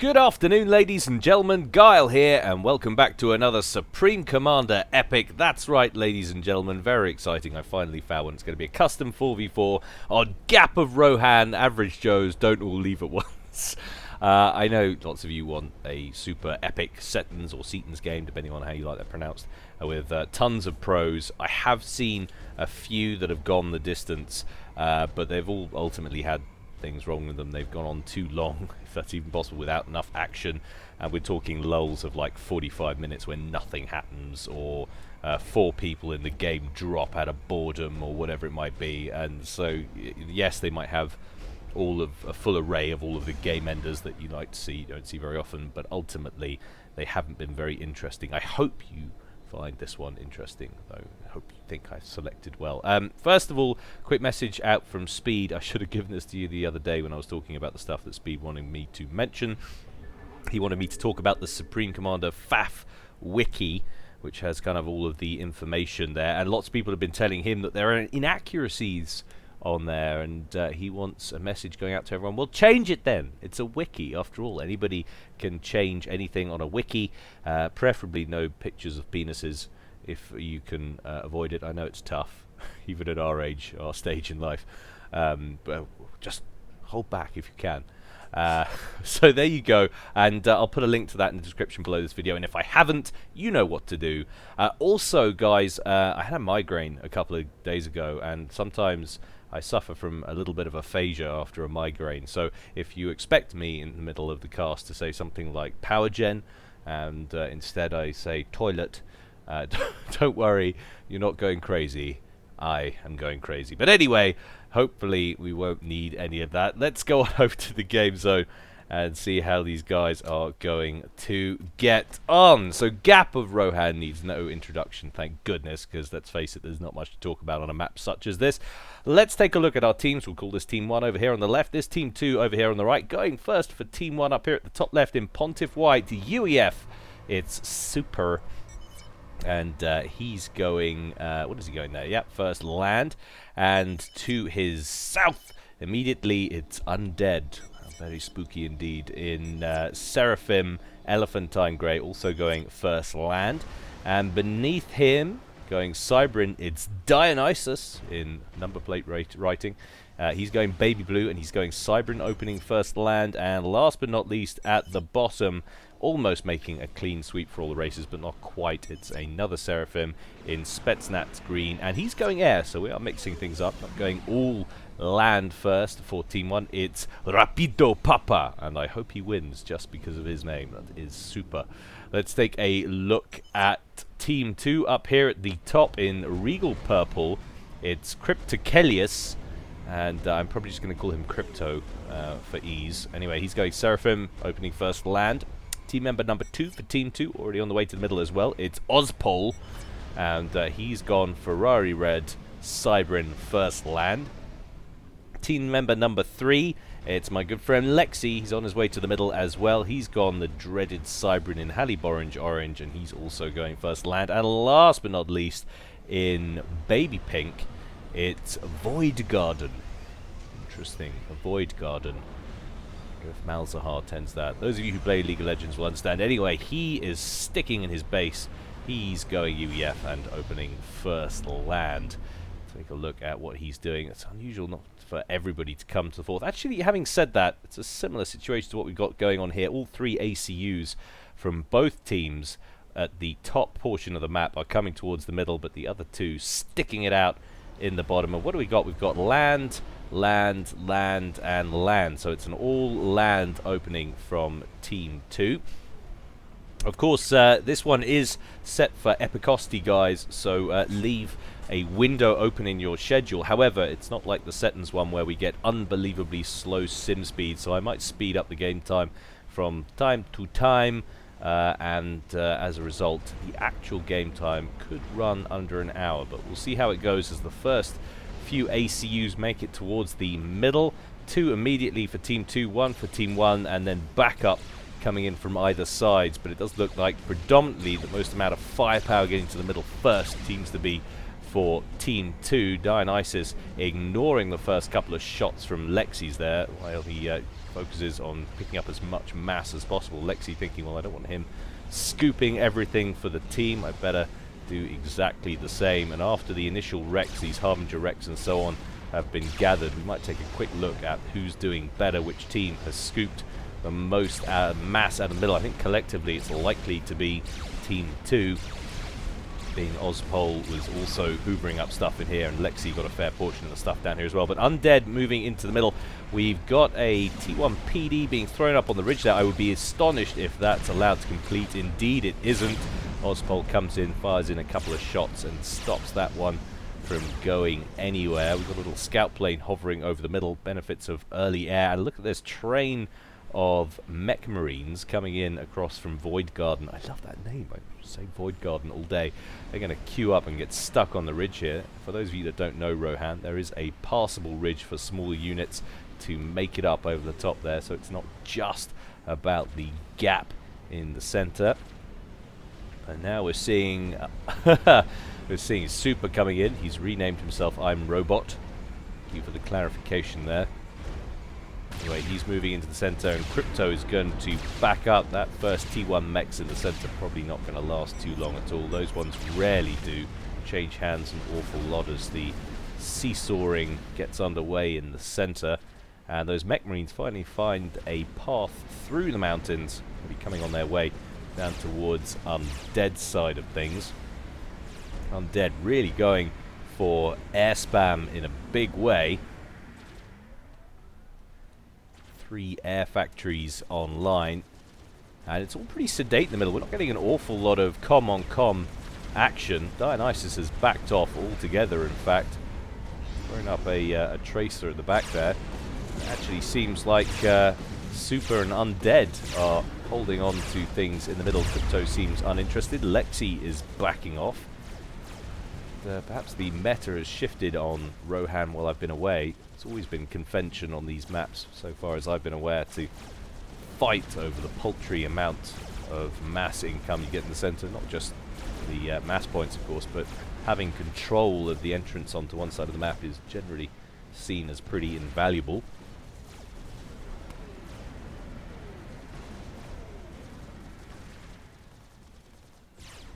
Good afternoon, ladies and gentlemen. Gyle here, and welcome back to another Supreme Commander epic. That's right, ladies and gentlemen, very exciting. I finally found one. It's going to be a custom 4v4 on Gap of Rohan. Average Joes don't all leave at once. I know lots of you want a super epic Setons or Setons game, depending on how you like that pronounced, with tons of pros. I have seen a few that have gone the distance, but they've all ultimately had things wrong with them. They've gone on too long, if that's even possible, without enough action, and we're talking lulls of like 45 minutes when nothing happens, or 4 people in the game drop out of boredom, or whatever it might be. And so yes, they might have all of a full array of all of the game enders that you like to see, you don't see very often, but ultimately they haven't been very interesting. I hope you find this one interesting, though. I hope you think I selected well. First of all, quick message out from Speed. I should have given this to you the other day when I was talking about the stuff that Speed wanted me to mention. He wanted me to talk about the Supreme Commander FAF wiki, which has kind of all of the information there, and lots of people have been telling him that there are inaccuracies on there, and he wants a message going out to everyone. Well, change it then. It's a wiki after all. Anybody can change anything on a wiki, preferably no pictures of penises if you can avoid it. I know it's tough, even at our age, our stage in life, but just hold back if you can. So there you go, and I'll put a link to that in the description below this video, and if I haven't, you know what to do. Also, guys, I had a migraine a couple of days ago, and sometimes I suffer from a little bit of aphasia after a migraine, so if you expect me in the middle of the cast to say something like power gen, and instead I say toilet, don't worry, you're not going crazy. I am going crazy. But anyway, hopefully we won't need any of that. Let's go on over to the game zone and see how these guys are going to get on. So Gap of Rohan needs no introduction, thank goodness, because let's face it, there's not much to talk about on a map such as this. Let's take a look at our teams. We'll call this Team 1 over here on the left, this Team 2 over here on the right. Going first for Team 1 up here at the top left in Pontiff White, UEF. It's Super. And he's going, what is he going there? Yep, first land. And to his south, immediately, it's Undead. Very spooky indeed. In Seraphim, Elephantine Grey, also going first land. And beneath him, going Cybrin, it's Dionysus in number plate writing. He's going Baby Blue, and he's going Cybrin opening first land. And last but not least, at the bottom, almost making a clean sweep for all the races, but not quite. It's another Seraphim in Spetsnaz Green, and he's going air, so we are mixing things up, not going all land first for Team 1. It's Rapido Papa, and I hope he wins just because of his name. That is super. Let's take a look at Team 2 up here at the top in Regal Purple. It's Cryptokelius, and I'm probably just going to call him Crypto for ease. Anyway, he's going Seraphim, opening first land. Team member number 2 for Team 2, already on the way to the middle as well. It's Ozpol, and he's gone Ferrari Red, Cybrin first land. Team member number 3, it's my good friend Lexi. He's on his way to the middle as well. He's gone the dreaded Cybrin in Hallyborange Orange, and he's also going first land. And last but not least, in Baby Pink, it's Void Garden. Interesting, a Void Garden. If Malzahar tends that. Those of you who play League of Legends will understand. Anyway, he is sticking in his base. He's going UEF and opening first land. Take a look at what he's doing. It's unusual not for everybody to come to the fourth. Actually, having said that, it's a similar situation to what we've got going on here. All 3 ACUs from both teams at the top portion of the map are coming towards the middle, but the other 2 sticking it out in the bottom. And what do we got? We've got land, land, land, and land. So it's an all-land opening from Team 2. Of course, this one is set for Epicosity, guys, so leave a window open in your schedule. However, it's not like the Setons one where we get unbelievably slow sim speed, so I might speed up the game time from time to time, and as a result, the actual game time could run under an hour, but we'll see how it goes as the first few ACUs make it towards the middle. 2 immediately for Team 2, 1 for Team 1, and then backup coming in from either sides. But it does look like predominantly the most amount of firepower getting to the middle first seems to be for Team 2. Dionysus ignoring the first couple of shots from Lexi's there, while he focuses on picking up as much mass as possible. Lexi thinking, well, I don't want him scooping everything for the team, I better do exactly the same. And after the initial wrecks, these Harbinger wrecks and so on have been gathered, we might take a quick look at who's doing better, which team has scooped the most mass out of the middle. I think collectively it's likely to be Team 2, being Ozpol was also hoovering up stuff in here, and Lexi got a fair portion of the stuff down here as well. But Undead moving into the middle. We've got a T1 PD being thrown up on the ridge there. I would be astonished if that's allowed to complete. Indeed it isn't. Ozpol comes in, fires in a couple of shots and stops that one from going anywhere. We've got a little scout plane hovering over the middle, benefits of early air. And look at this train of mech marines coming in across from Void Garden. I love that name. I say Void Garden all day. They're going to queue up and get stuck on the ridge here. For those of you that don't know Rohan, there is a passable ridge for smaller units to make it up over the top there, so it's not just about the gap in the center. And now we're seeing Super coming in. He's renamed himself I'm Robot. Thank you for the clarification there. Anyway, he's moving into the center, and Crypto is going to back up. That first T1 mechs in the center probably not going to last too long at all. Those ones rarely do. Change hands an awful lot as the seesawing gets underway in the center. And those mech marines finally find a path through the mountains. They'll be coming on their way down towards Undead side of things. Undead really going for air spam in a big way. 3 air factories online, and it's all pretty sedate in the middle. We're not getting an awful lot of com-on-com action. Dionysus has backed off altogether, in fact. Throwing up a tracer at the back there. It actually seems like Super and Undead are holding on to things in the middle. Crypto seems uninterested. Lexi is backing off. Perhaps the meta has shifted on Rohan while I've been away. It's always been convention on these maps, so far as I've been aware, to fight over the paltry amount of mass income you get in the center. Not just the mass points, of course, but having control of the entrance onto one side of the map is generally seen as pretty invaluable.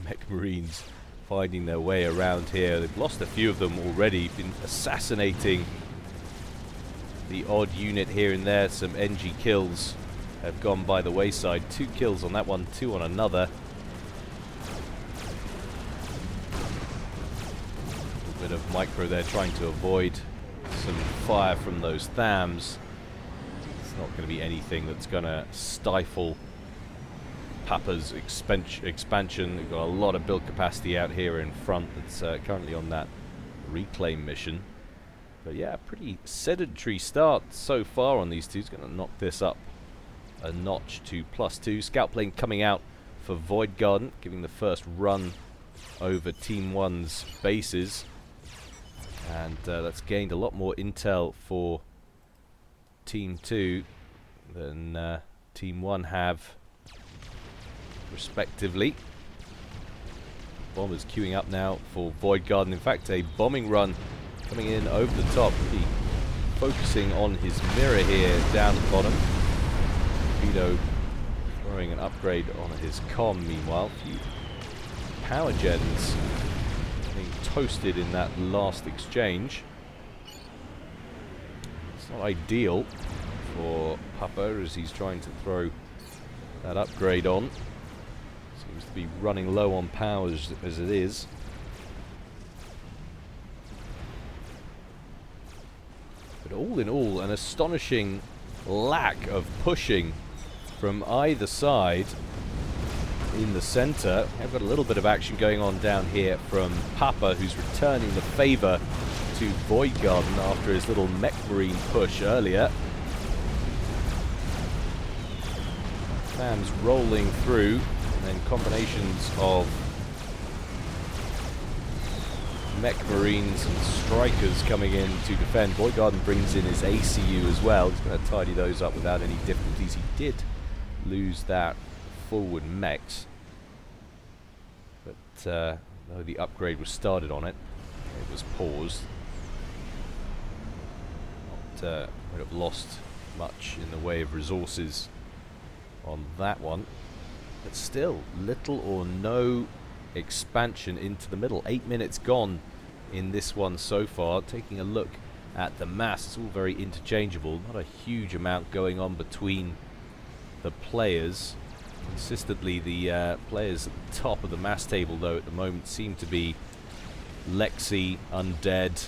Mech Marines finding their way around here. They've lost a few of them already, been assassinating the odd unit here and there. Some NG kills have gone by the wayside. 2 kills on that one, 2 on another. A little bit of micro there trying to avoid some fire from those Thams. It's not going to be anything that's going to stifle Papa's expansion. We've got a lot of build capacity out here in front that's currently on that reclaim mission. But yeah, pretty sedentary start so far on these two. It's going to knock this up a notch to +2. Scout plane coming out for Void Garden, giving the first run over Team 1's bases. And that's gained a lot more intel for Team 2 than Team 1 have, respectively. Bombers queuing up now for Void Garden. In fact, a bombing run coming in over the top, really focusing on his mirror here down the bottom. Torpedo throwing an upgrade on his comm meanwhile. A few power gens being toasted in that last exchange. It's not ideal for Papa as he's trying to throw that upgrade on. Seems to be running low on power as it is. But all in all, an astonishing lack of pushing from either side in the center. I've got a little bit of action going on down here from Papa, who's returning the favor to Void Garden after his little mech marine push earlier. Fams rolling through, and then combinations of mech marines and strikers coming in to defend. Void Garden brings in his ACU as well. He's going to tidy those up without any difficulties. He did lose that forward mechs, but no, the upgrade was started on it. It was paused. Would have lost much in the way of resources on that one. But still, little or no expansion into the middle. 8 minutes gone in this one so far. Taking a look at the mass, it's all very interchangeable. Not a huge amount going on between the players. Consistently, the players at the top of the mass table, though, at the moment seem to be Lexi, Undead,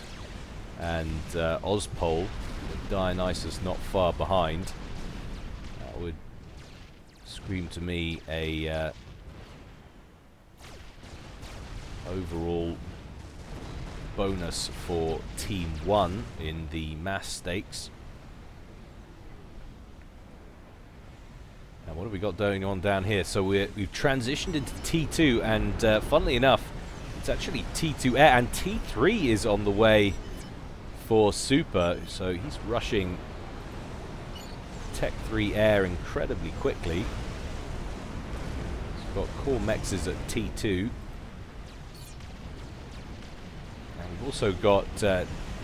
and Ozpol. Dionysus not far behind. That would scream to me a overall bonus for Team 1 in the mass stakes. Now what have we got going on down here? So we've transitioned into T2, and funnily enough, it's actually T2 Air, and T3 is on the way for Super, so he's rushing Tech 3 Air incredibly quickly. He's got core mexes at T2. And we've also got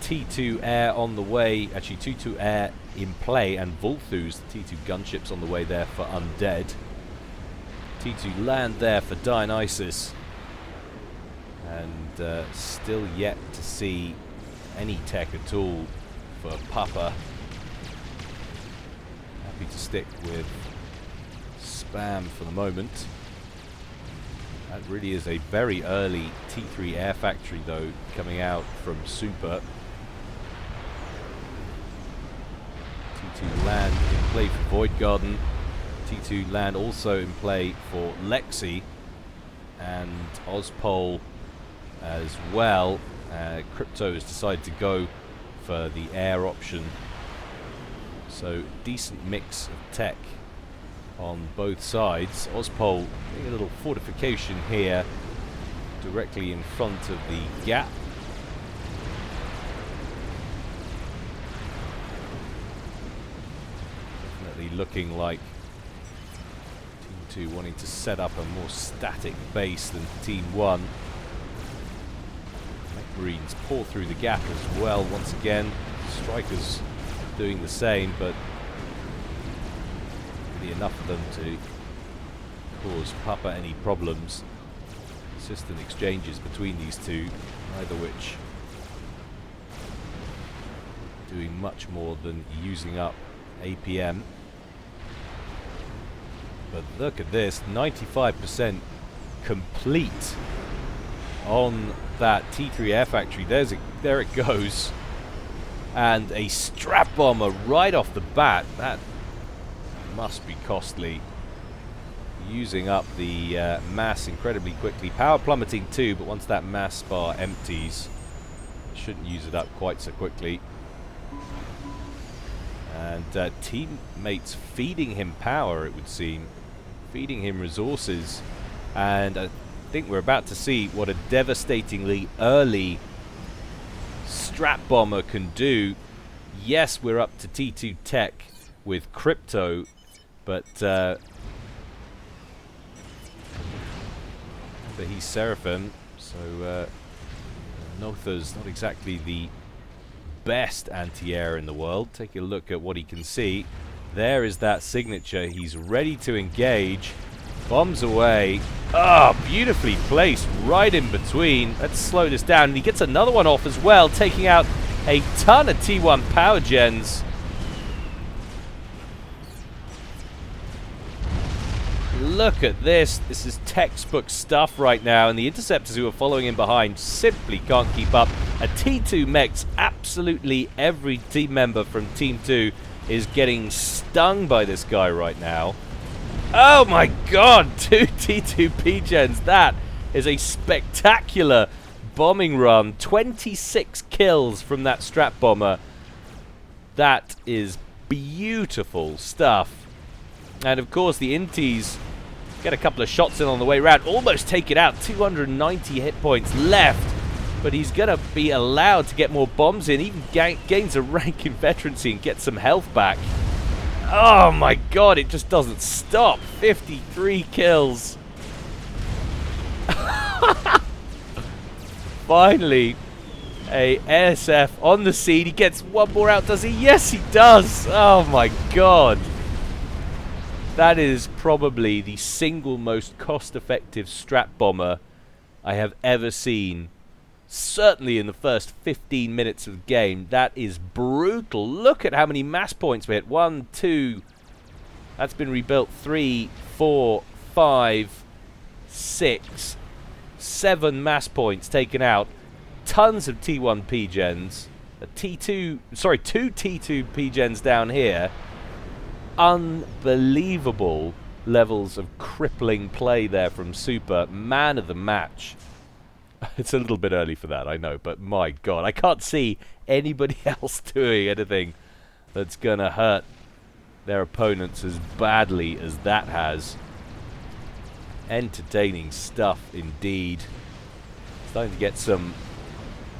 T2 Air on the way, actually T2 Air in play, and Volthus, the T2 gunships on the way there for Undead. T2 land there for Dionysus. And still yet to see any tech at all for Papa. Happy to stick with spam for the moment. That really is a very early T3 Air Factory, though, coming out from Super. T2 land in play for Void Garden. T2 land also in play for Lexi and Ozpol as well. Crypto has decided to go for the air option. So decent mix of tech on both sides. Ozpol doing a little fortification here directly in front of the gap. Definitely looking like Team 2 wanting to set up a more static base than Team 1. Marines pour through the gap as well once again. Strikers doing the same, but really enough of them to cause Papa any problems. Consistent exchanges between these two, neither which doing much more than using up APM. But look at this, 95% complete on that T3 Air Factory. There it goes. And a strap bomber right off the bat. That must be costly. Using up the mass incredibly quickly. Power plummeting too, but once that mass bar empties, shouldn't use it up quite so quickly. And teammates feeding him power, it would seem. Feeding him resources. And I think we're about to see what a devastatingly early strap bomber can do. Yes, we're up to T2 Tech with Crypto, but he's Seraphim, so Notha's not exactly the best anti-air in the world. Take a look at what he can see. There is that signature. He's ready to engage. Bombs away. Ah, beautifully placed right in between. Let's slow this down. And he gets another one off as well, taking out a ton of T1 power gens. Look at this. This is textbook stuff right now, and the interceptors who are following in behind simply can't keep up. A T2 mechs, absolutely every team member from Team 2 is getting stung by this guy right now. Oh my god, 2 T2 P-gens. That is a spectacular bombing run. 26 kills from that strap bomber. That is beautiful stuff. And of course the Inties get a couple of shots in on the way around, almost take it out. 290 hit points left, but he's going to be allowed to get more bombs in, even gains a rank in veterancy and get some health back. Oh my god, it just doesn't stop. 53 kills. Finally, A ASF on the seed. He gets one more out, does he? Yes, he does. Oh my god. That is probably the single most cost-effective strat bomber I have ever seen. Certainly in the first 15 minutes of the game. That is brutal. Look at how many mass points we hit. 1, 2. That's been rebuilt. 3, 4, 5, 6, 7 mass points taken out. Tons of T1 P-gens. Two T2 P-gens down here. Unbelievable levels of crippling play there from Super. Man of the match. It's a little bit early for that, I know, but my god, I can't see anybody else doing anything that's gonna hurt their opponents as badly as that has. Entertaining stuff indeed. Starting to get some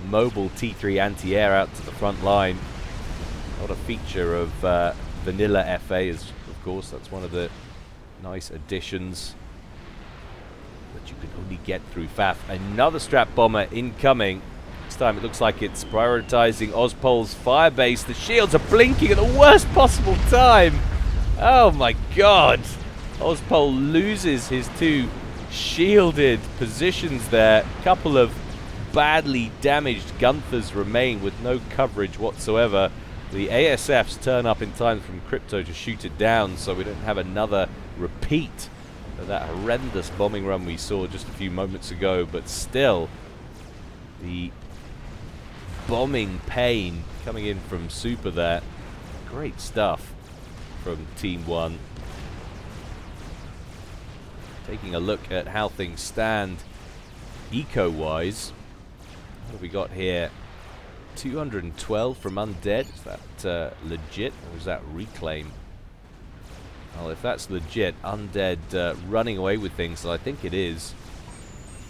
mobile T3 anti-air out to the front line. Not a feature of vanilla FA, is, of course, that's one of the nice additions that you can only get through FAF. Another strap bomber incoming. This time it looks like it's prioritizing Ozpol's firebase. The shields are blinking at the worst possible time. Oh my god. Ozpol loses his 2 shielded positions there. Couple of badly damaged Gunthers remain with no coverage whatsoever. The ASFs turn up in time from Crypto to shoot it down, so we don't have another repeat of that horrendous bombing run we saw just a few moments ago. But still, the bombing pain coming in from Super there. Great stuff from Team 1. Taking a look at how things stand eco-wise. What have we got here? 212 from Undead. Is that legit, or is that reclaim? Well, if that's legit, Undead running away with things, so I think it is.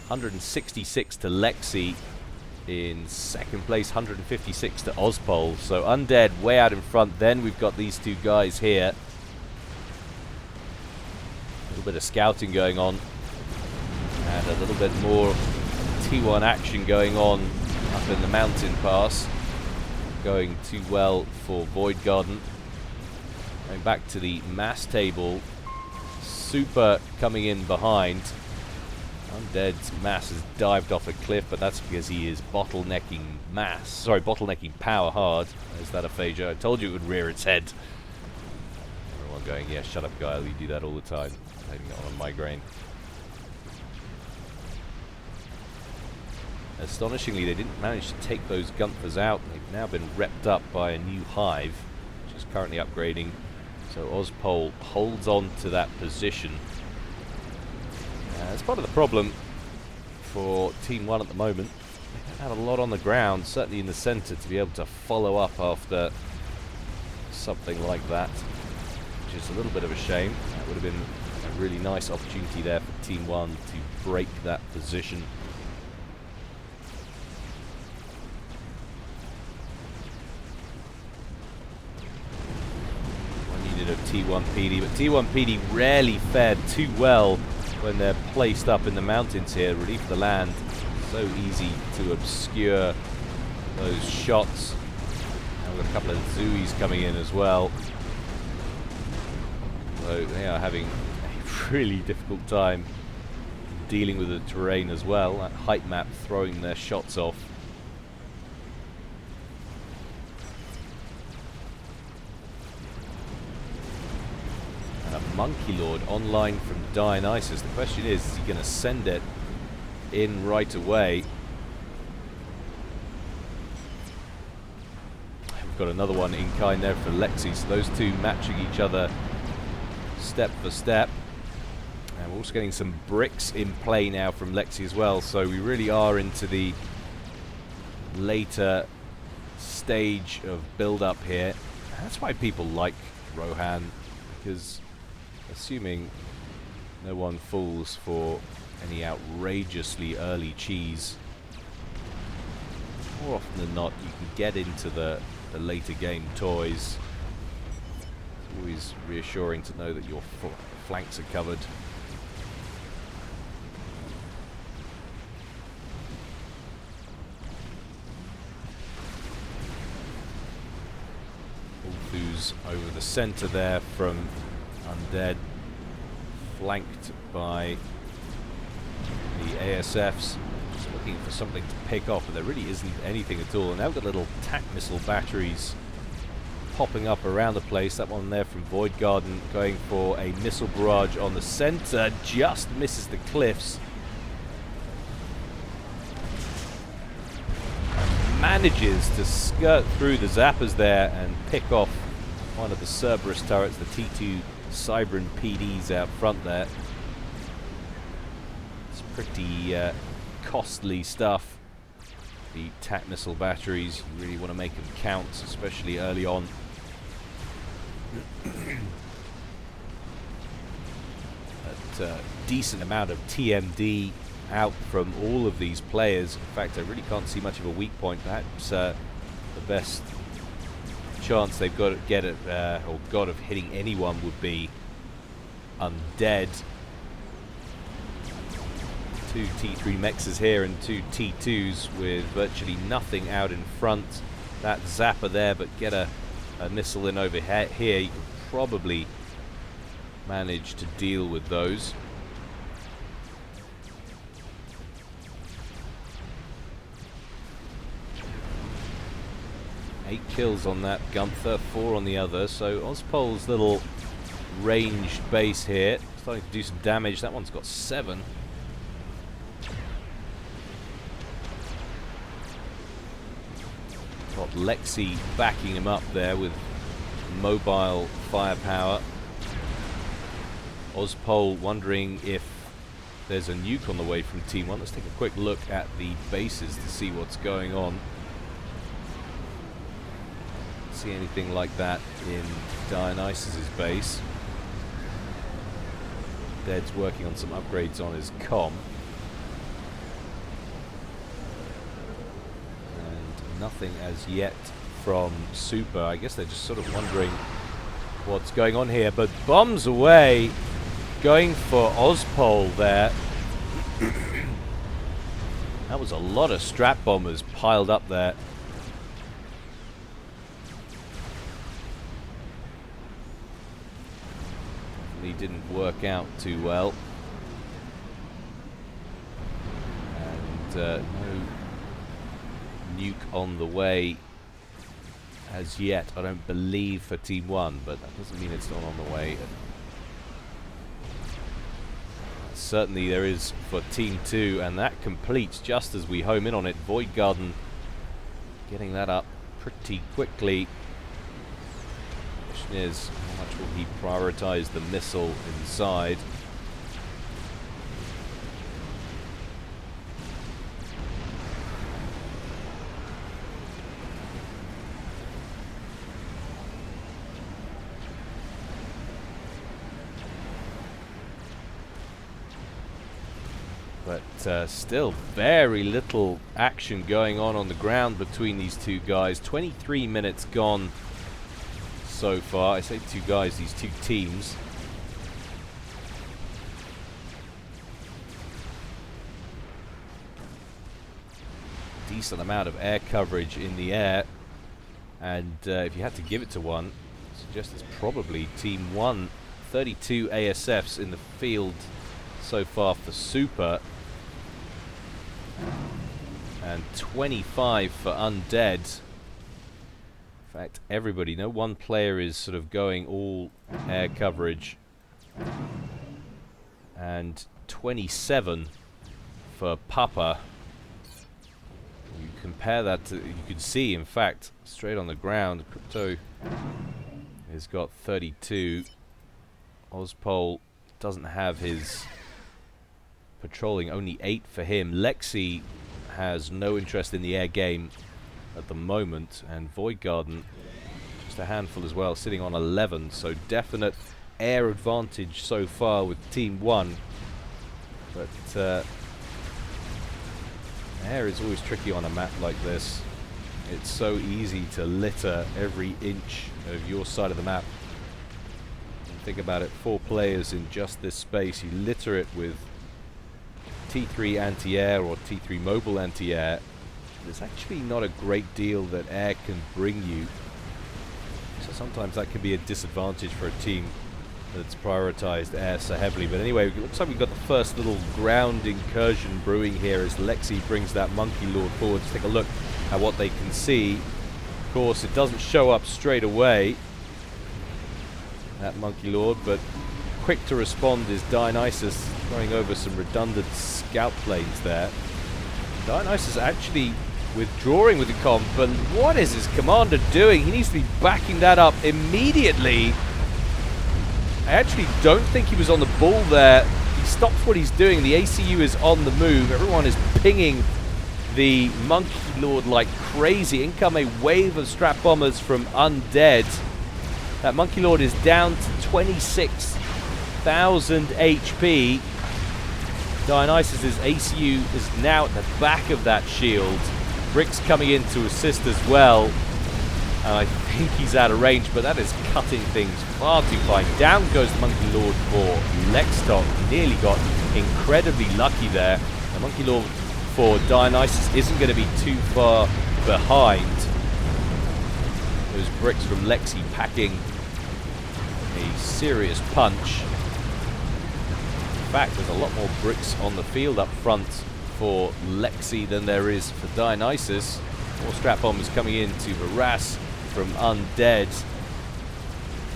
166 to Lexi in second place, 156 to Ozpol. So Undead way out in front. Then we've got these 2 guys here. A little bit of scouting going on, and a little bit more T1 action going on up in the mountain pass. Going too well for Void Garden. Going back to the mass table. Super coming in behind. Undead's mass has dived off a cliff, but that's because he is bottlenecking mass. Sorry, bottlenecking power hard. There's that aphasia. I told you it would rear its head. Everyone going, yeah, shut up, Gyle. You do that all the time. Blaming it on a migraine. Astonishingly, they didn't manage to take those Gunthers out. They've now been repped up by a new hive, which is currently upgrading. So Ozpol holds on to that position. That's part of the problem for Team 1 at the moment. They don't have a lot on the ground, certainly in the centre, to be able to follow up after something like that, which is a little bit of a shame. That would have been a really nice opportunity there for Team 1 to break that position. Of T1 PD, but T1 PD rarely fared too well when they're placed up in the mountains here. Relief the land, so easy to obscure those shots. And we've got a couple of Zooies coming in as well, so they are having a really difficult time dealing with the terrain as well. That height map throwing their shots off. Monkey Lord online from Dionysus. The question is he going to send it in right away? We've got another one in kind there for Lexi, so those 2 matching each other step for step. And we're also getting some bricks in play now from Lexi as well, so we really are into the later stage of build-up here. That's why people like Rohan, because assuming no one falls for any outrageously early cheese, more often than not you can get into the later game toys. It's always reassuring to know that your flanks are covered. T2s over the center there from Undead, flanked by the ASFs. Just looking for something to pick off, but there really isn't anything at all. And now we've got little tac missile batteries popping up around the place. That one there from Void Garden going for a missile barrage on the center, just misses the cliffs. Manages to skirt through the zappers there and pick off one of the Cerberus turrets, the T2 Cybran PDs out front there. It's pretty costly stuff. The tac missile batteries, you really want to make them count, especially early on. A decent amount of TMD out from all of these players. In fact, I really can't see much of a weak point. Perhaps the best chance they've got of hitting anyone would be Undead. 2 T3 mexes here and 2 T2s with virtually nothing out in front. That zapper there, but get a missile in over here. You can probably manage to deal with those. 8 kills on that Gunther, 4 on the other. So Ozpol's little ranged base here, starting to do some damage. That one's got 7. Got Lexi backing him up there with mobile firepower. Ozpol wondering if there's a nuke on the way from Team 1. Let's take a quick look at the bases to see what's going on. See anything like that in Dionysus's base. Dead's working on some upgrades on his comm. And nothing as yet from Super. I guess they're just sort of wondering what's going on here. But bombs away, going for Ozpol there. That was a lot of strap bombers piled up there. Didn't work out too well, and no nuke on the way as yet, I don't believe, for Team 1, but that doesn't mean it's not on the way. Certainly there is for Team 2, and that completes just as we home in on it. Void Garden getting that up pretty quickly. Question is, how much will he prioritize the missile inside? But still very little action going on the ground between these two guys. 23 minutes gone so far. I say two guys, these two teams. Decent amount of air coverage in the air, and if you had to give it to one, I suggest it's probably Team 1. 32 ASFs in the field so far for Super, and 25 for Undead. In fact, everybody, no one player is sort of going all air coverage, and 27 for Papa. You compare that to, you can see, in fact, straight on the ground, Crypto has got 32. Ozpol doesn't have his patrolling, only 8 for him. Lexi has no interest in the air game at the moment, and Void Garden just a handful as well, sitting on 11. So definite air advantage so far with Team 1, but air is always tricky on a map like this. It's so easy to litter every inch of your side of the map. And think about it, 4 players in just this space, you litter it with T3 anti-air or T3 mobile anti-air. There's actually not a great deal that air can bring you. So sometimes that can be a disadvantage for a team that's prioritized air so heavily. But anyway, it looks like we've got the first little ground incursion brewing here as Lexi brings that Monkey Lord forward. Let's take a look at what they can see. Of course, it doesn't show up straight away, that Monkey Lord, but quick to respond is Dionysus, throwing over some redundant scout planes there. Dionysus actually withdrawing with the comm, but what is his commander doing? He needs to be backing that up immediately. I actually don't think he was on the ball there. He stops what he's doing. The ACU is on the move. Everyone is pinging the Monkey Lord like crazy. In come a wave of strap bombers from Undead. That Monkey Lord is down to 26,000 HP. Dionysus's ACU is now at the back of that shield. Brick's coming in to assist as well. And I think he's out of range, but that is cutting things far too fine. Down goes the Monkey Lord for Lexstock. Nearly got incredibly lucky there. The Monkey Lord for Dionysus isn't going to be too far behind. Those bricks from Lexi packing a serious punch. In fact, there's a lot more bricks on the field up front for Lexi than there is for Dionysus. More strap bombers coming in to harass from Undead.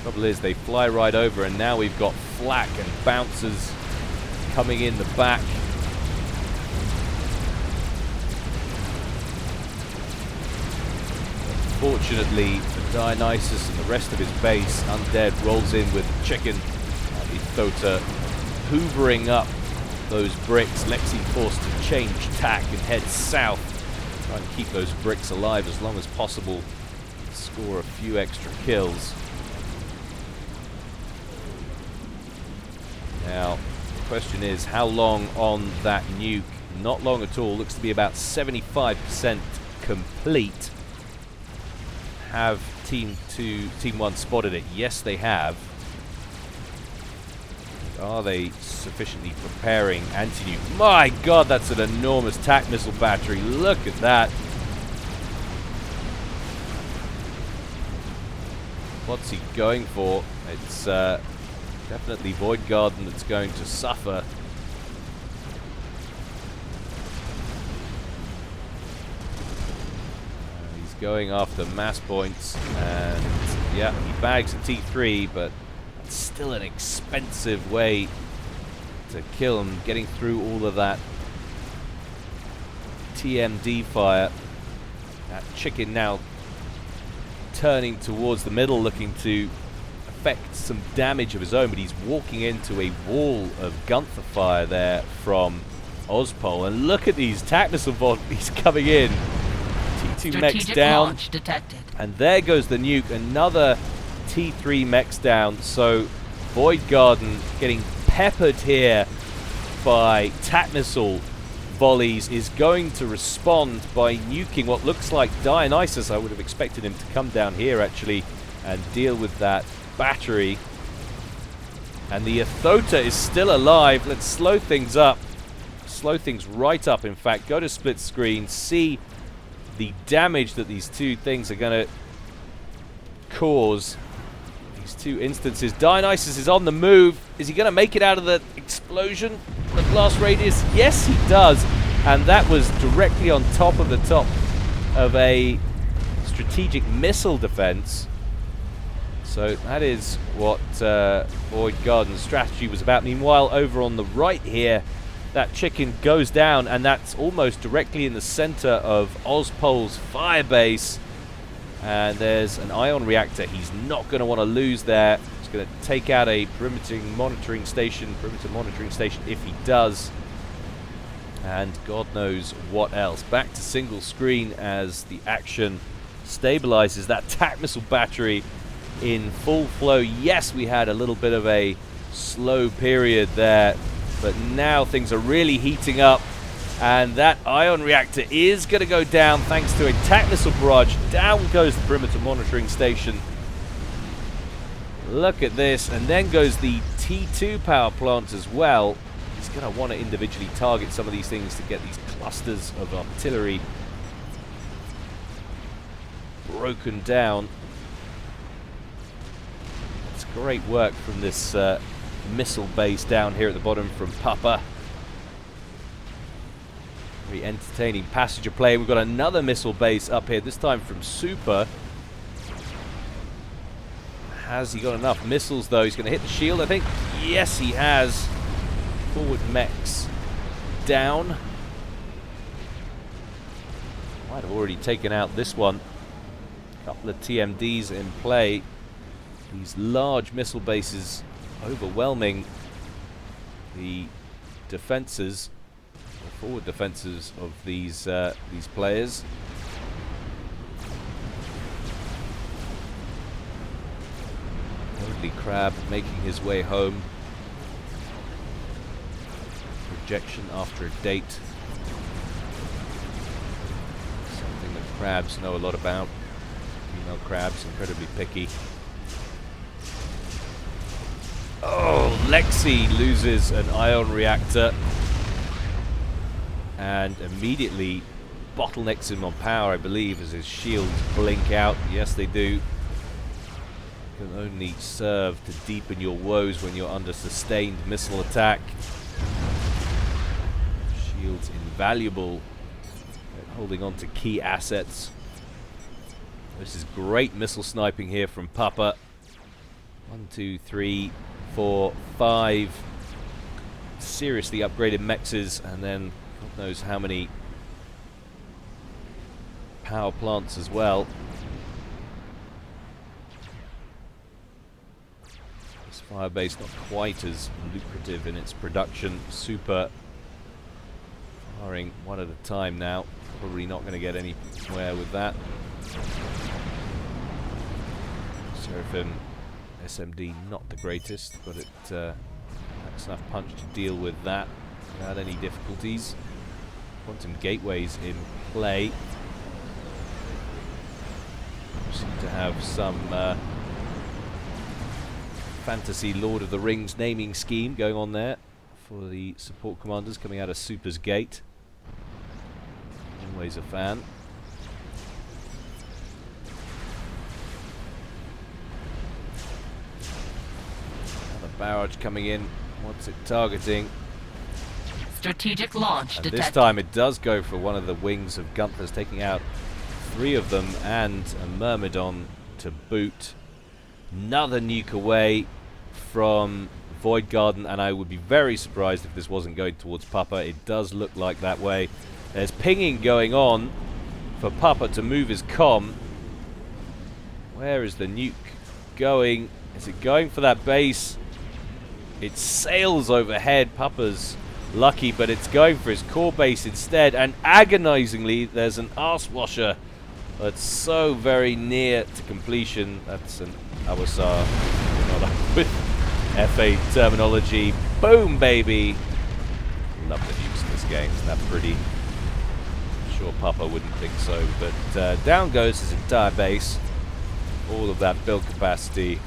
Trouble is, they fly right over, and now we've got flak and bouncers coming in the back. Fortunately for Dionysus and the rest of his base, Undead rolls in with Chicken and the Thota hoovering up those bricks. Lexi forced to change tack and head south, try and keep those bricks alive as long as possible, score a few extra kills. Now, the question is, how long on that nuke? Not long at all. Looks to be about 75% complete. Have Team 1 spotted it? Yes, they have. Are they sufficiently preparing anti-nuke? My god, that's an enormous TAC missile battery. Look at that. What's he going for? It's definitely Void Garden that's going to suffer. He's going after mass points, and yeah, he bags a T3, but it's still an expensive way to kill him, getting through all of that TMD fire. That Chicken now turning towards the middle, looking to effect some damage of his own, but he's walking into a wall of Gunther fire there from Ozpol. And look at these TAC missile bodies coming in. T2 mechs down, and there goes the nuke. Another T3 mechs down. So Void Garden getting peppered here by TAC missile volleys is going to respond by nuking what looks like Dionysus. I would have expected him to come down here actually and deal with that battery. And the Athota is still alive. Let's slow things up. Slow things right up, in fact. Go to split screen. See the damage that these two things are going to cause. These two instances. Dionysus is on the move. Is he going to make it out of the explosion? The blast radius? Yes, he does. And that was directly on top of a strategic missile defense. So that is what Void Garden's strategy was about. Meanwhile, over on the right here, that Chicken goes down, and that's almost directly in the center of Ozpol's fire base. And there's an ion reactor he's not going to want to lose there. He's going to take out a perimeter monitoring station if he does. And God knows what else. Back to single screen as the action stabilizes. That TAC missile battery in full flow. Yes, we had a little bit of a slow period there, but now things are really heating up, and that ion reactor is going to go down thanks to a TAC missile barrage. Down goes the perimeter monitoring station. Look at this, and then goes the T2 power plant as well. He's going to want to individually target some of these things to get these clusters of artillery broken down. Great work from this missile base down here at the bottom from Papa. Very entertaining passenger play. We've got another missile base up here, this time from Super. Has he got enough missiles, though? He's going to hit the shield, I think. Yes, he has. Forward mechs down. Might have already taken out this one. A couple of TMDs in play. These large missile bases overwhelming the defenses, the forward defenses of these players. Only Crab making his way home. Rejection after a date. Something that crabs know a lot about. Female crabs, incredibly picky. Oh, Lexi loses an ion reactor and immediately bottlenecks him on power, I believe, as his shields blink out. Yes, they do. Can only serve to deepen your woes when you're under sustained missile attack. Shields invaluable at holding on to key assets. This is great missile sniping here from Papa. 1, 2, 3, 4, 5 seriously upgraded mexes, and then God knows how many power plants as well. This firebase not quite as lucrative in its production. Super firing one at a time now. Probably not going to get anywhere with that. Seraphim SMD not the greatest, but it packs enough punch to deal with that without any difficulties. Quantum gateways in play. Seem to have some fantasy Lord of the Rings naming scheme going on there for the support commanders coming out of Super's gate. Always a fan. Another barrage coming in. What's it targeting? Strategic launch and detected. this time it does go for one of the wings of Gunther's, taking out 3 of them and a Myrmidon to boot. Another nuke away from Void Garden, and I would be very surprised if this wasn't going towards Papa. It does look like that way. There's pinging going on for Papa to move his comm. Where is the nuke going? Is it going for that base? It sails overhead. Papa's lucky, but it's going for his core base instead, and agonizingly there's an arse washer that's so very near to completion. That's an Awasar, not with FA terminology. Boom, baby! Love the nukes in this game. Isn't that pretty? I'm sure Papa wouldn't think so, but down goes his entire base. All of that build capacity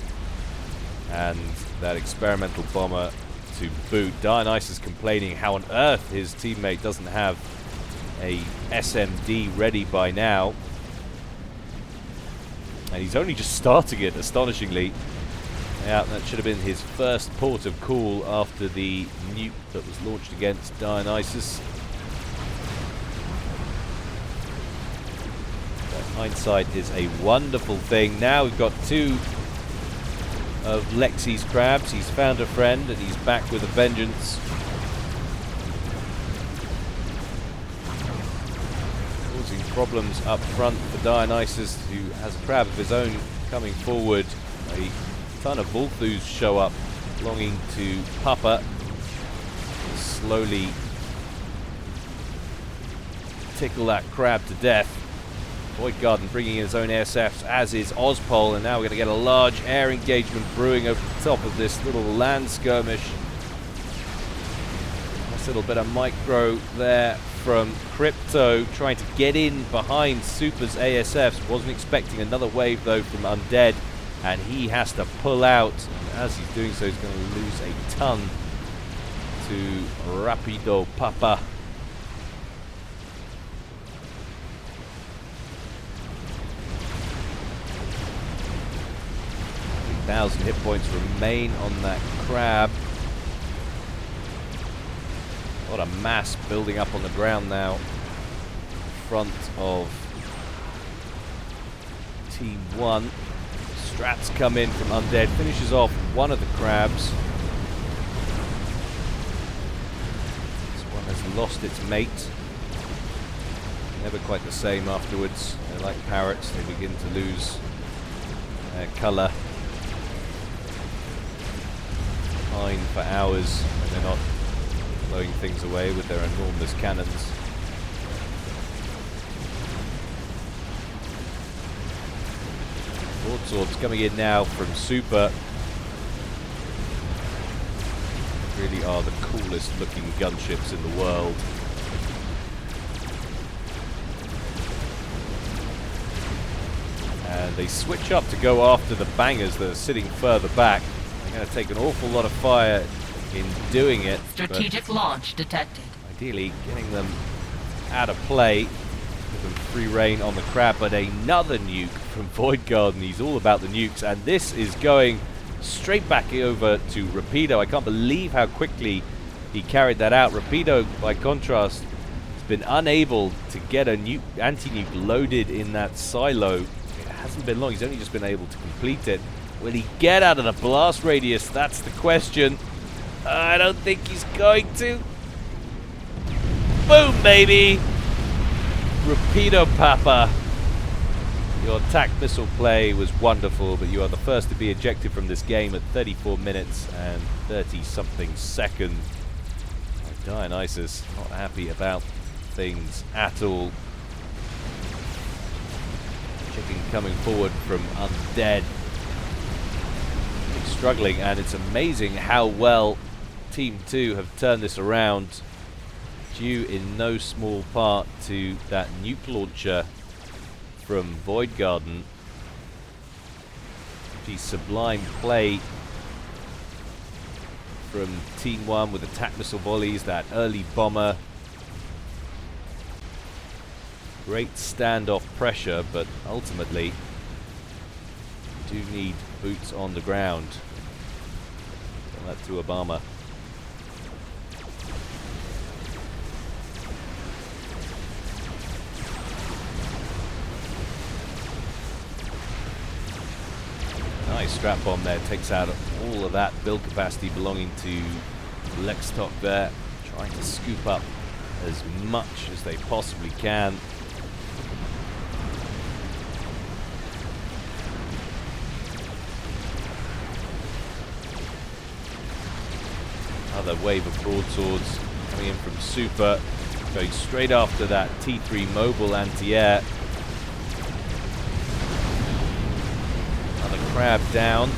and that experimental bomber to boot. Dionysus complaining how on earth his teammate doesn't have a SMD ready by now. And he's only just starting it, astonishingly. Yeah, that should have been his first port of call after the nuke that was launched against Dionysus. But hindsight is a wonderful thing. Now we've got 2 of Lexi's crabs. He's found a friend and he's back with a vengeance. Causing problems up front for Dionysus, who has a crab of his own coming forward. A ton of Volthus show up belonging to Papa. Slowly tickle that crab to death. Void Garden bringing in his own ASFs, as is Ozpol, and now we're going to get a large air engagement brewing over the top of this little land skirmish. Nice little bit of micro there from Crypto, trying to get in behind Super's ASFs. Wasn't expecting another wave though from Undead, and he has to pull out. And as he's doing so, he's going to lose a ton to Rapido Papa. 1,000 hit points remain on that crab. A lot of mass building up on the ground now in front of Team 1. Strats come in from Undead, finishes off one of the crabs. This one has lost its mate. Never quite the same afterwards. They're like parrots, they begin to lose their colour. Fine for hours when they're not blowing things away with their enormous cannons. Broadswords coming in now from Super. Really are the coolest looking gunships in the world. And they switch up to go after the bangers that are sitting further back. They're going to take an awful lot of fire in doing it. Strategic launch detected. Ideally getting them out of play. Give them free reign on the crab, but another nuke from Void Garden. He's all about the nukes, and this is going straight back over to Rapido. I can't believe how quickly he carried that out. Rapido, by contrast, has been unable to get a nuke, anti-nuke loaded in that silo. It hasn't been long. He's only just been able to complete it. Will he get out of the blast radius? That's the question. I don't think he's going to. Boom, baby! Rapido Papa. Your attack missile play was wonderful, but you are the first to be ejected from this game at 34 minutes and 30-something seconds. Dionysus not happy about things at all. Chicken coming forward from Undead. Struggling, and it's amazing how well Team 2 have turned this around, due in no small part to that nuke launcher from Void Garden. The sublime play from Team 1 with attack missile volleys, that early bomber. Great standoff pressure, but ultimately you do need boots on the ground. Tell that to Obama. Nice strap bomb there, takes out all of that build capacity belonging to Lexstock there, trying to scoop up as much as they possibly can. Another wave of broadswords coming in from Super, going straight after that T3 mobile anti-air. Crab down.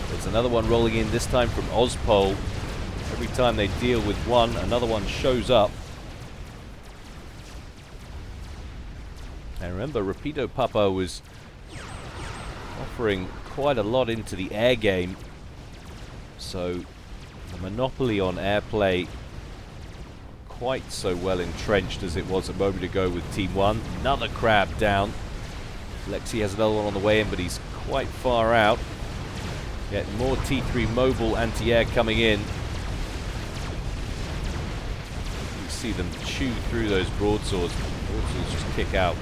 There's another one rolling in, this time from Ozpol. Every time they deal with one, another one shows up. And remember, Rapido Papa was offering quite a lot into the air game. So the monopoly on airplay quite so well entrenched as it was a moment ago with Team 1. Another crab down. Lexi has another one on the way in, but he's quite far out. Get more T3 mobile anti-air coming in. You see them chew through those broadswords. Broadswords just kick out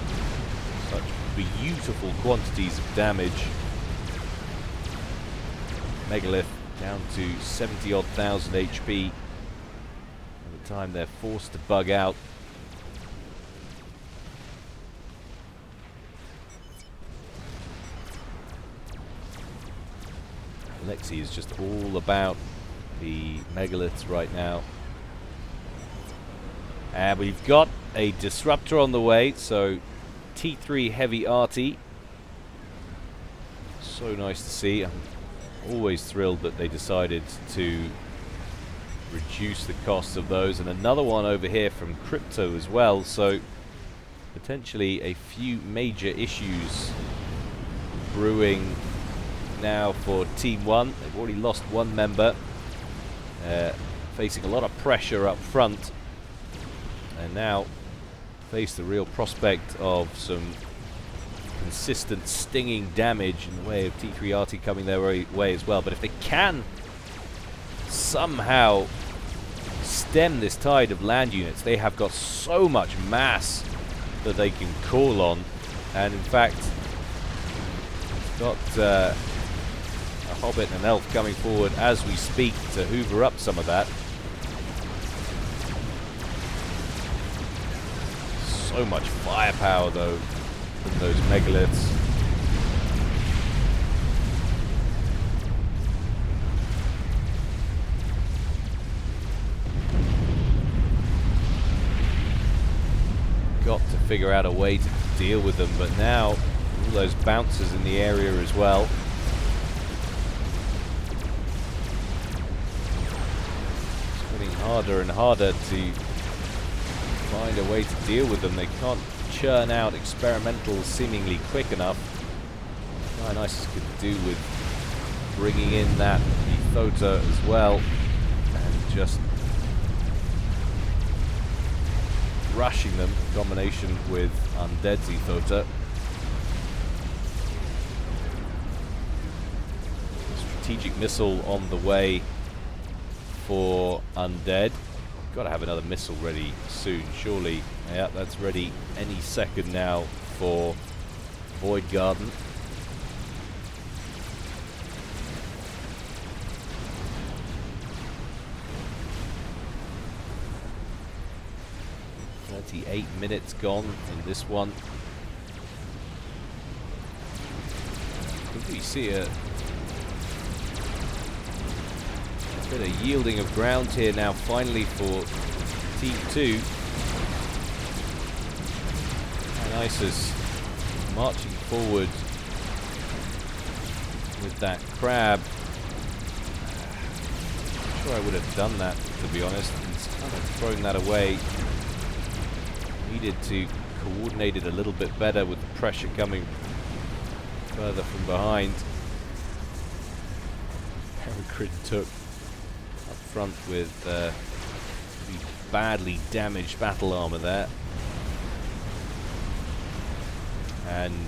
such beautiful quantities of damage. Megalith down to 70-odd thousand HP. By the time they're forced to bug out. Lexi is just all about the megaliths right now. And we've got a disruptor on the way, so T3 heavy arty. So nice to see. I'm always thrilled that they decided to reduce the cost of those. And another one over here from Crypto as well, so potentially a few major issues brewing now for Team 1. They've already lost one member, facing a lot of pressure up front, and now face the real prospect of some consistent stinging damage in the way of T3RT coming their way as well. But if they can somehow stem this tide of land units, they have got so much mass that they can call on. And in fact, got a Hobbit and an Elf coming forward as we speak to hoover up some of that. So much firepower though from those megaliths. Got to figure out a way to deal with them, but now all those bouncers in the area as well. It's getting harder and harder to find a way to deal with them. They can't churn out experimentals seemingly quick enough. Dionysus could do with bringing in that Ethota as well and just rushing them in combination with Undead's Ethota. Strategic missile on the way for Undead. Got to have another missile ready soon, surely. Yeah, that's ready any second now for Void Garden. "38 minutes gone in this one." Could we see a bit of yielding of ground here now finally for Team 2. Dionysus marching forward with that crab. I'm sure I would have done that, to be honest. It's kind of thrown that away. Needed to coordinate it a little bit better with the pressure coming further from behind. Peregrine took up front with pretty badly damaged battle armor there. And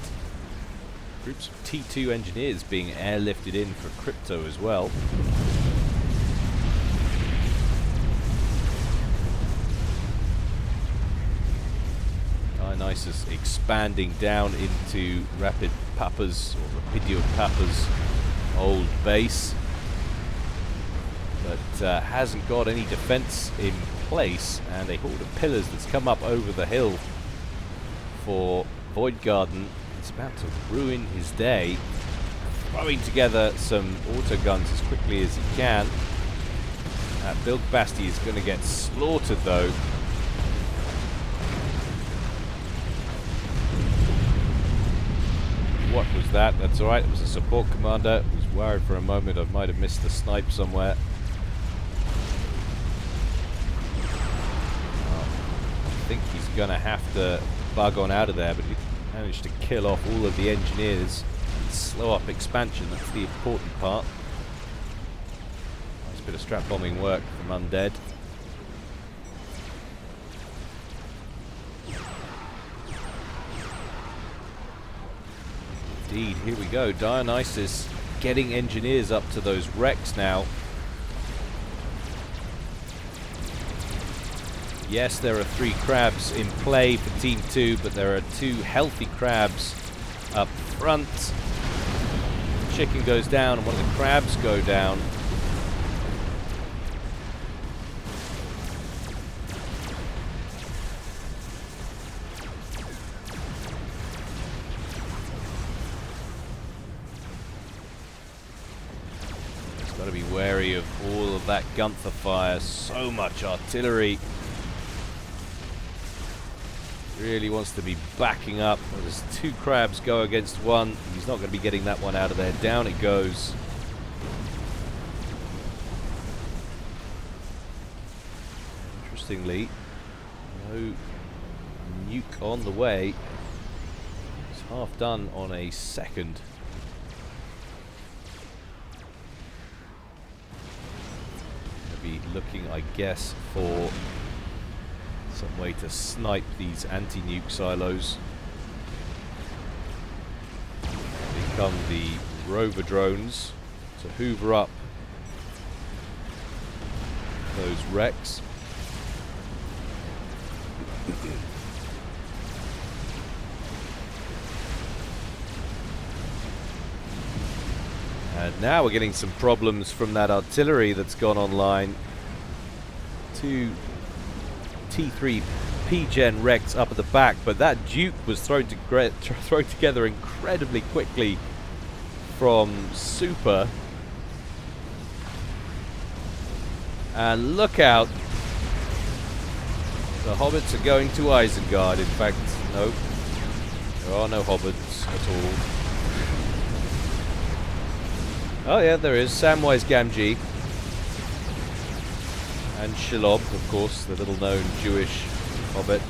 groups of T2 engineers being airlifted in for crypto as well. Dionysus expanding down into Rapid Papa's, or Rapidio Papa's old base, but hasn't got any defense in place, and a horde of pillars that's come up over the hill for Void Garden is about to ruin his day. Throwing together some auto guns as quickly as he can. Bilg Basti is going to get slaughtered though. What was that? That's alright, it was a support commander. I was worried for a moment I might have missed the snipe somewhere. I think he's going to have to bug on out of there, but he managed to kill off all of the engineers and slow up expansion. That's the important part. Nice bit of strap bombing work from Undead. Indeed, here we go. Dionysus getting engineers up to those wrecks now. Yes, there are 3 crabs in play for Team 2, but there are 2 healthy crabs up front. Chicken goes down and one of the crabs go down. Just got to be wary of all of that Gunther fire. So much artillery. Really wants to be backing up. Well, there's 2 crabs go against 1. He's not going to be getting that one out of there. Down it goes. Interestingly, no nuke on the way. It's half done on a second. Going to be looking, I guess, for some way to snipe these anti-nuke silos. come the rover drones to hoover up those wrecks. And now we're getting some problems from that artillery that's gone online. 2 T3 P-Gen wrecks up at the back, but that Duke was thrown together incredibly quickly from Super. And look out. The hobbits are going to Isengard. In fact, no. There are no hobbits at all. Oh yeah, there is. Samwise Gamgee. And Shelob, of course, the little-known Jewish hobbit.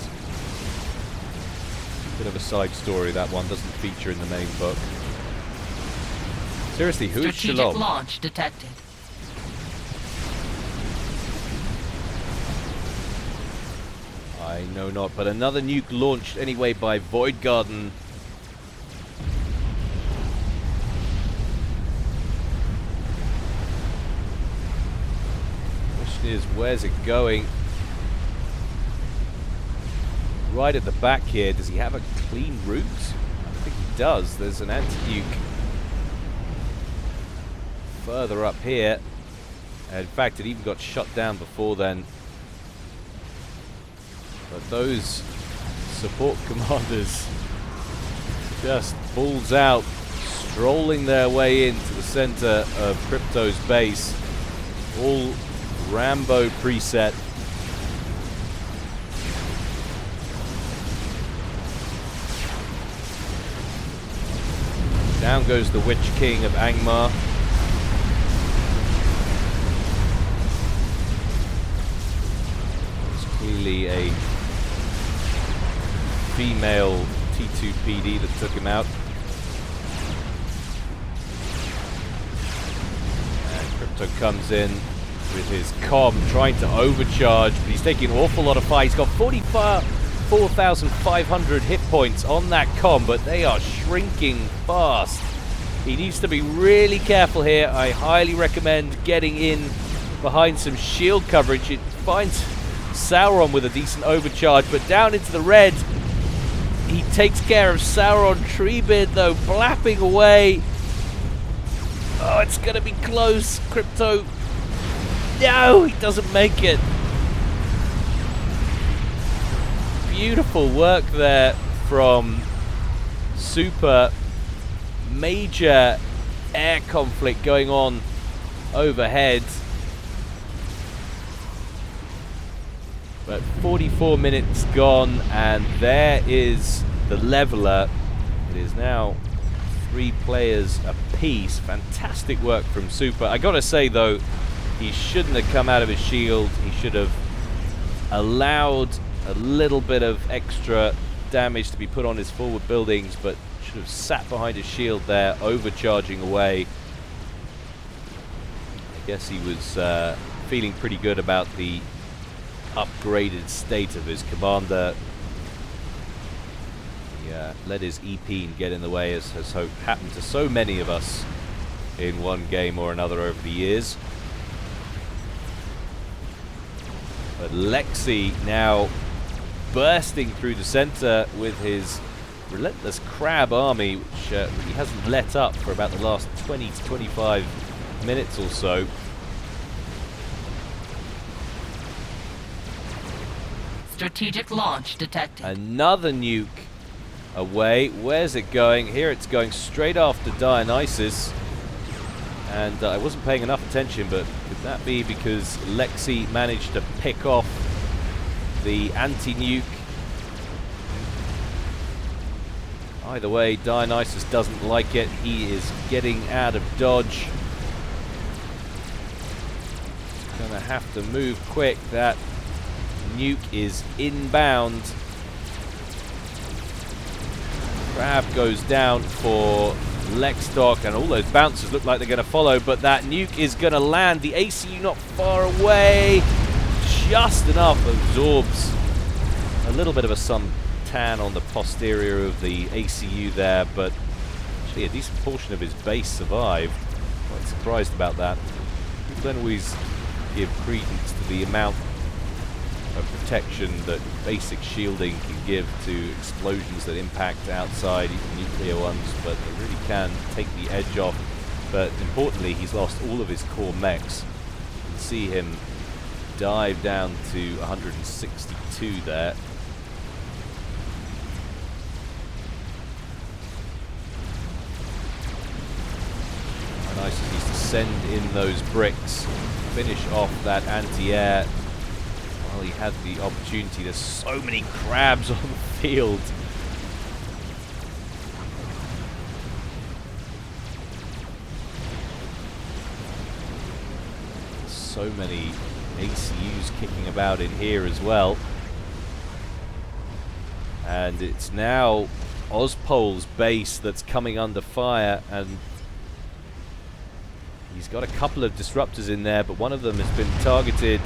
Bit of a side story, that one. Doesn't feature in the main book. Seriously, who is Strategic Shelob? launch detected. I know not, but another nuke launched anyway by Void Garden. Question is, where's it going? Right at the back here. Does he have a clean route? I think he does. There's an anti-nuke further up here. And in fact, it even got shut down before then. But those support commanders just balls out, strolling their way into the center of Crypto's base. All Rambo preset. Down goes the Witch King of Angmar. It's clearly a female T2 PD that took him out. And Crypto comes in with his comm, trying to overcharge, but he's taking an awful lot of fire. He's got 4,500 hit points on that comm, but they are shrinking fast. He needs to be really careful here. I highly recommend getting in behind some shield coverage. It finds Sauron with a decent overcharge, but down into the red. He takes care of Sauron. Treebeard, though, blapping away. Oh, it's going to be close. Crypto. No, he doesn't make it. Beautiful work there from Super. Major air conflict going on overhead. But 44 minutes gone, and there is the leveler. It is now 3 players apiece. Fantastic work from Super. I gotta say though, he shouldn't have come out of his shield. He should have allowed a little bit of extra damage to be put on his forward buildings, but should have sat behind his shield there, overcharging away. I guess he was feeling pretty good about the upgraded state of his commander. He let his EP get in the way, as has happened to so many of us in one game or another over the years. But Lexi now bursting through the center with his relentless crab army, which he hasn't let up for about the last 20 to 25 minutes or so. Strategic launch detected. Another nuke away. Where's it going? Here it's going straight after Dionysus. And I wasn't paying enough attention, but could that be because Lexi managed to pick off the anti-nuke? Either way, Dionysus doesn't like it. He is getting out of dodge. Gonna have to move quick. That nuke is inbound. Crab goes down for Lexdock, and all those bouncers look like they're going to follow, but that nuke is going to land. The ACU not far away. Just enough absorbs a little bit of a sun tan on the posterior of the ACU there, but actually a decent portion of his base survived. Quite surprised about that. People don't always give credence to the amount of protection that basic shielding can give to explosions that impact outside, even nuclear ones, but they really can take the edge off. But importantly, he's lost all of his core mechs. You can see him dive down to 162 there. Nice as he's to send in those bricks, finish off that anti-air. Well, he had the opportunity. There's so many crabs on the field. So many ACUs kicking about in here as well. And it's now Ozpol's base that's coming under fire, and he's got a couple of disruptors in there, but one of them has been targeted.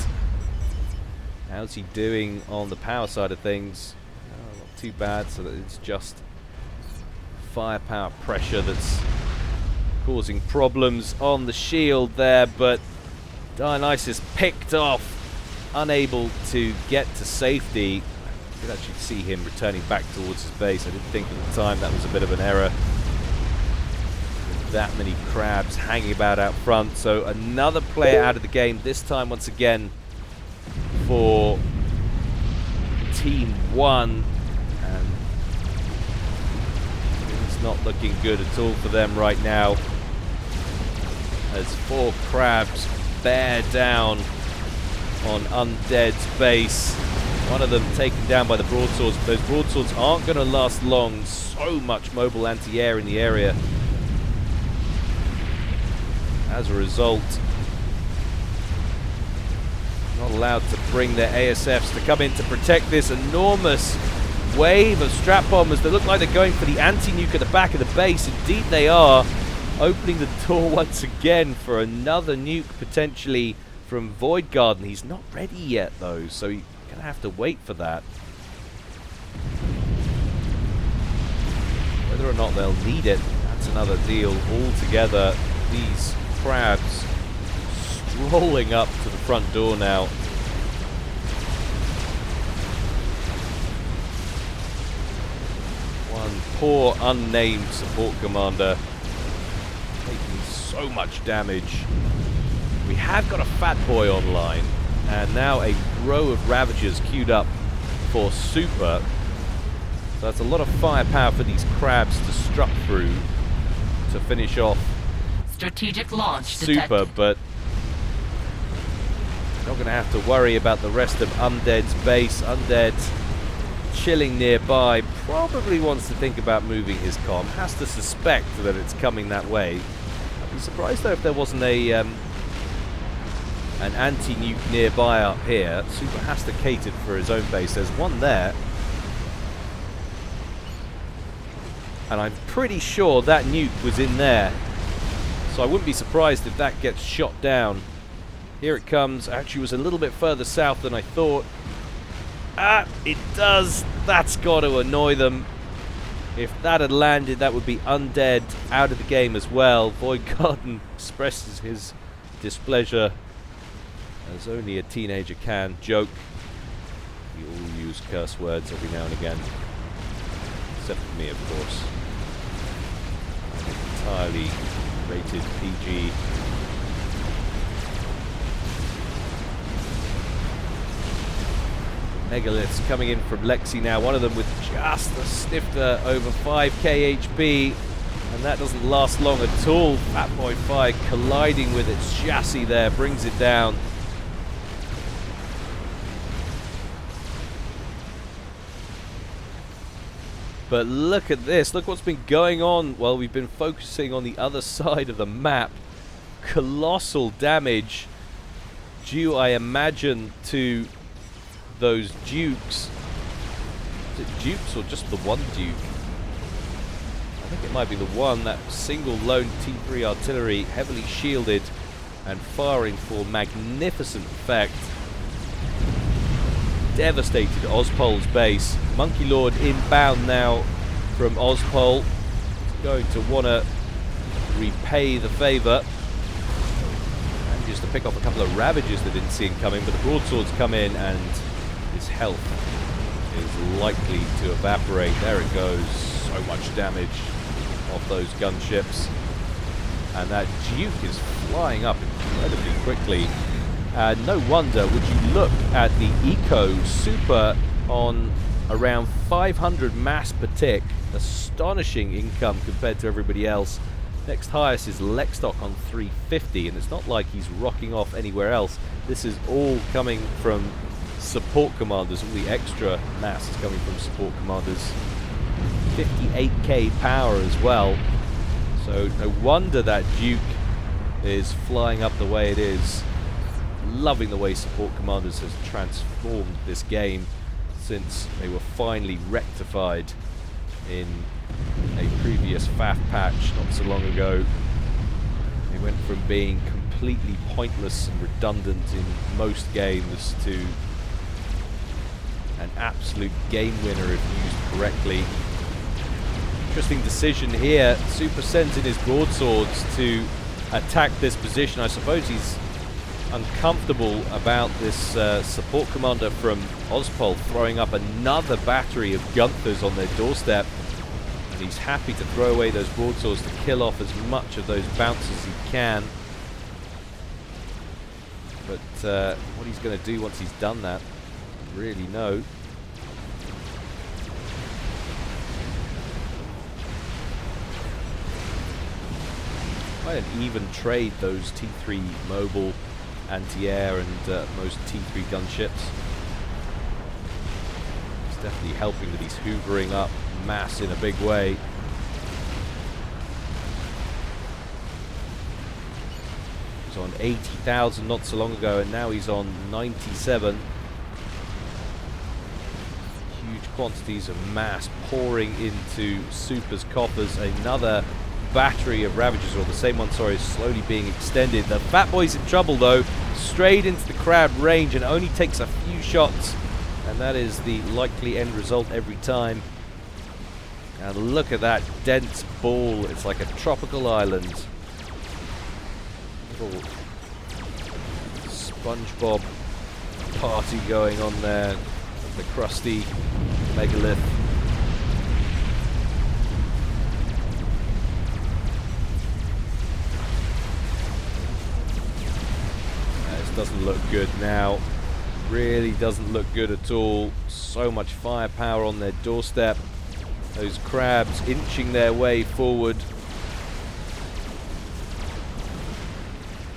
How's he doing on the power side of things? Oh, not too bad, so that it's just firepower pressure that's causing problems on the shield there, but Dionysus picked off, unable to get to safety. You could actually see him returning back towards his base. I didn't think at the time that was a bit of an error. With that many crabs hanging about out front. So another player out of the game, this time once again for Team 1. And it's not looking good at all for them right now, as 4 crabs bear down on Undead's base. One of them taken down by the broadswords, but those broadswords aren't going to last long. So much mobile anti-air in the area. As a result, not allowed to bring their ASFs to come in to protect this enormous wave of strap bombers that look like they're going for the anti-nuke at the back of the base. Indeed they are. Opening the door once again for another nuke potentially from Void Garden. He's not ready yet though, so you're going to have to wait for that. Whether or not they'll need it, that's another deal altogether. These crabs strolling up to the front door now. One poor unnamed support commander taking so much damage. We have got a Fat Boy online, and now a row of Ravagers queued up for Super. So that's a lot of firepower for these crabs to strut through to finish off Strategic launch Super, detected. but not going to have to worry about the rest of Undead's base. Undead chilling nearby, probably wants to think about moving his comm, has to suspect that it's coming that way. I'd be surprised though if there wasn't a an anti-nuke nearby up here. Super has to cater for his own base. There's one there, and I'm pretty sure that nuke was in there, so I wouldn't be surprised if that gets shot down. Here it comes. Actually, it was a little bit further south than I thought. Ah, it does. That's got to annoy them. If that had landed, that would be Undead out of the game as well. Void Garden expresses his displeasure, as only a teenager can. Joke. We all use curse words every now and again. Except for me, of course. I'm entirely rated PG. Megaliths coming in from Lexi now. One of them with just a snifter over 5k HP. And that doesn't last long at all. Fat Boy 5 colliding with its chassis there. Brings it down. But look at this. Look what's been going on while we've been focusing on the other side of the map. Colossal damage due, I imagine, to those dukes. Is it dukes or just the one duke? I think it might be the one. That single lone T3 artillery, heavily shielded and firing for magnificent effect. Devastated Ozpol's base. Monkey Lord inbound now from Ozpol. going to want to repay the favour. Just to pick off a couple of Ravagers that didn't see him coming, but the broadswords come in and his health is likely to evaporate. There it goes. So much damage off those gunships. And that Duke is flying up incredibly quickly. No wonder, would you look at the Eco Super on around 500 mass per tick. Astonishing income compared to everybody else. Next highest is Lexstock on 350, and it's not like he's rocking off anywhere else. This is all coming from support commanders. All the extra mass is coming from support commanders. 58k power as well. So no wonder that Duke is flying up the way it is. Loving the way support commanders has transformed this game since they were finally rectified in a previous FAF patch not so long ago. They went from being completely pointless and redundant in most games to an absolute game winner if used correctly. Interesting decision here. Super sent in his broadswords to attack this position. I suppose he's uncomfortable about this support commander from Ozpol throwing up another battery of Gunthers on their doorstep. And he's happy to throw away those broadswords to kill off as much of those bouncers as he can. But what he's going to do once he's done that, I don't really know. Quite an even trade, those T3 mobile anti-air and most T3 gunships. It's definitely helping that he's hoovering up mass in a big way. He was on 80,000 not so long ago, and now he's on 97. Huge quantities of mass pouring into Super's coffers. Another battery of Ravagers, or the same one, sorry, is slowly being extended. The Fat Boy's in trouble though, straight into the crowd range and only takes a few shots, and that is the likely end result every time. And look at that dense ball, it's like a tropical island. Little SpongeBob party going on there, the crusty megalith. Doesn't look good now. Really doesn't look good at all. So much firepower on their doorstep. Those crabs inching their way forward.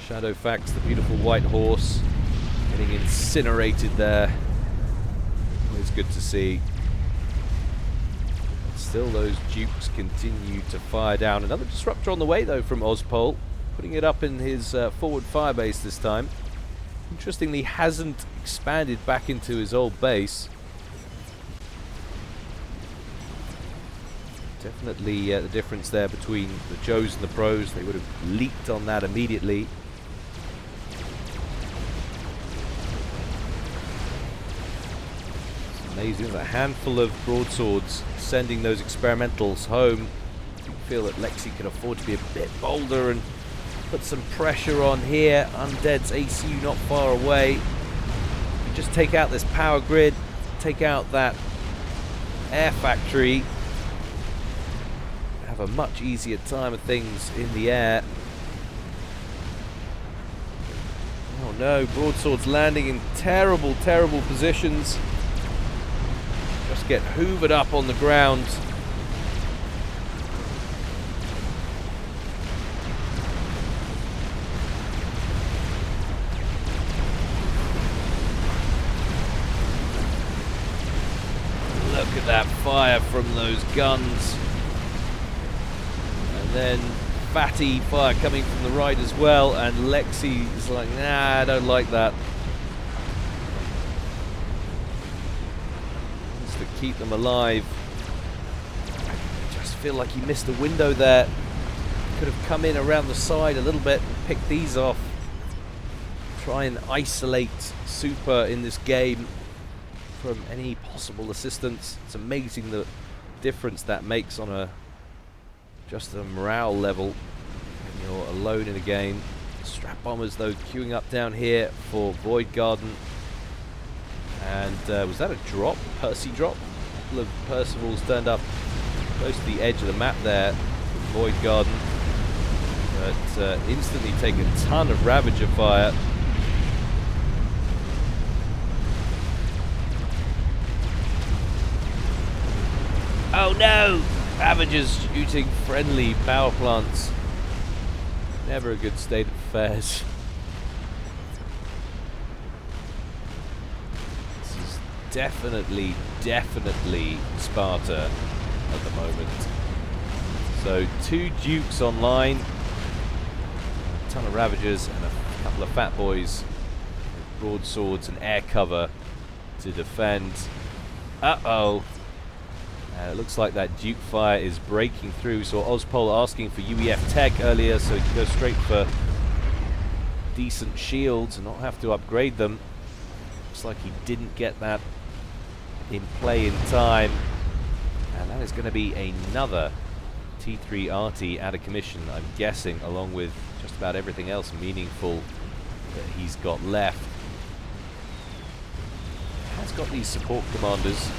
Shadowfax, the beautiful white horse, getting incinerated there. Always good to see. Still those Dukes continue to fire down. Another disruptor on the way though from Ozpol, putting it up in his forward firebase this time. Interestingly, hasn't expanded back into his old base. Definitely the difference there between the Joes and the Pros. They would have leaped on that immediately. It's amazing. There's a handful of broadswords sending those experimentals home. You feel that Lexi can afford to be a bit bolder and put some pressure on here. Undead's ACU not far away. You just take out this power grid, take out that air factory, have a much easier time of things in the air. Oh no, broadswords landing in terrible, terrible positions. Just get hoovered up on the ground. Look at that fire from those guns. And then Fatty fire coming from the right as well, and Lexi is like, nah, I don't like that. Wants to keep them alive. I just feel like he missed the window there. Could have come in around the side a little bit and picked these off. Try and isolate Super in this game from any possible assistance. It's amazing the difference that makes on a just the morale level when you're alone in a game. Strap bombers though queuing up down here for Void Garden. And was that a drop? Percy drop? A couple of Percivals turned up close to the edge of the map there with Void Garden. But instantly take a ton of Ravager fire. Oh no! Ravagers shooting friendly power plants. Never a good state of affairs. This is definitely Sparta at the moment. So 2 Dukes online, a ton of Ravagers and a couple of Fat Boys with broadswords and air cover to defend. Uh-oh. It looks like that Duke fire is breaking through. So Ozpol asking for UEF tech earlier so he can go straight for decent shields and not have to upgrade them. Looks like he didn't get that in play in time. And that is going to be another T3 RT out of commission, I'm guessing, along with just about everything else meaningful that he's got left. He's got these support commanders.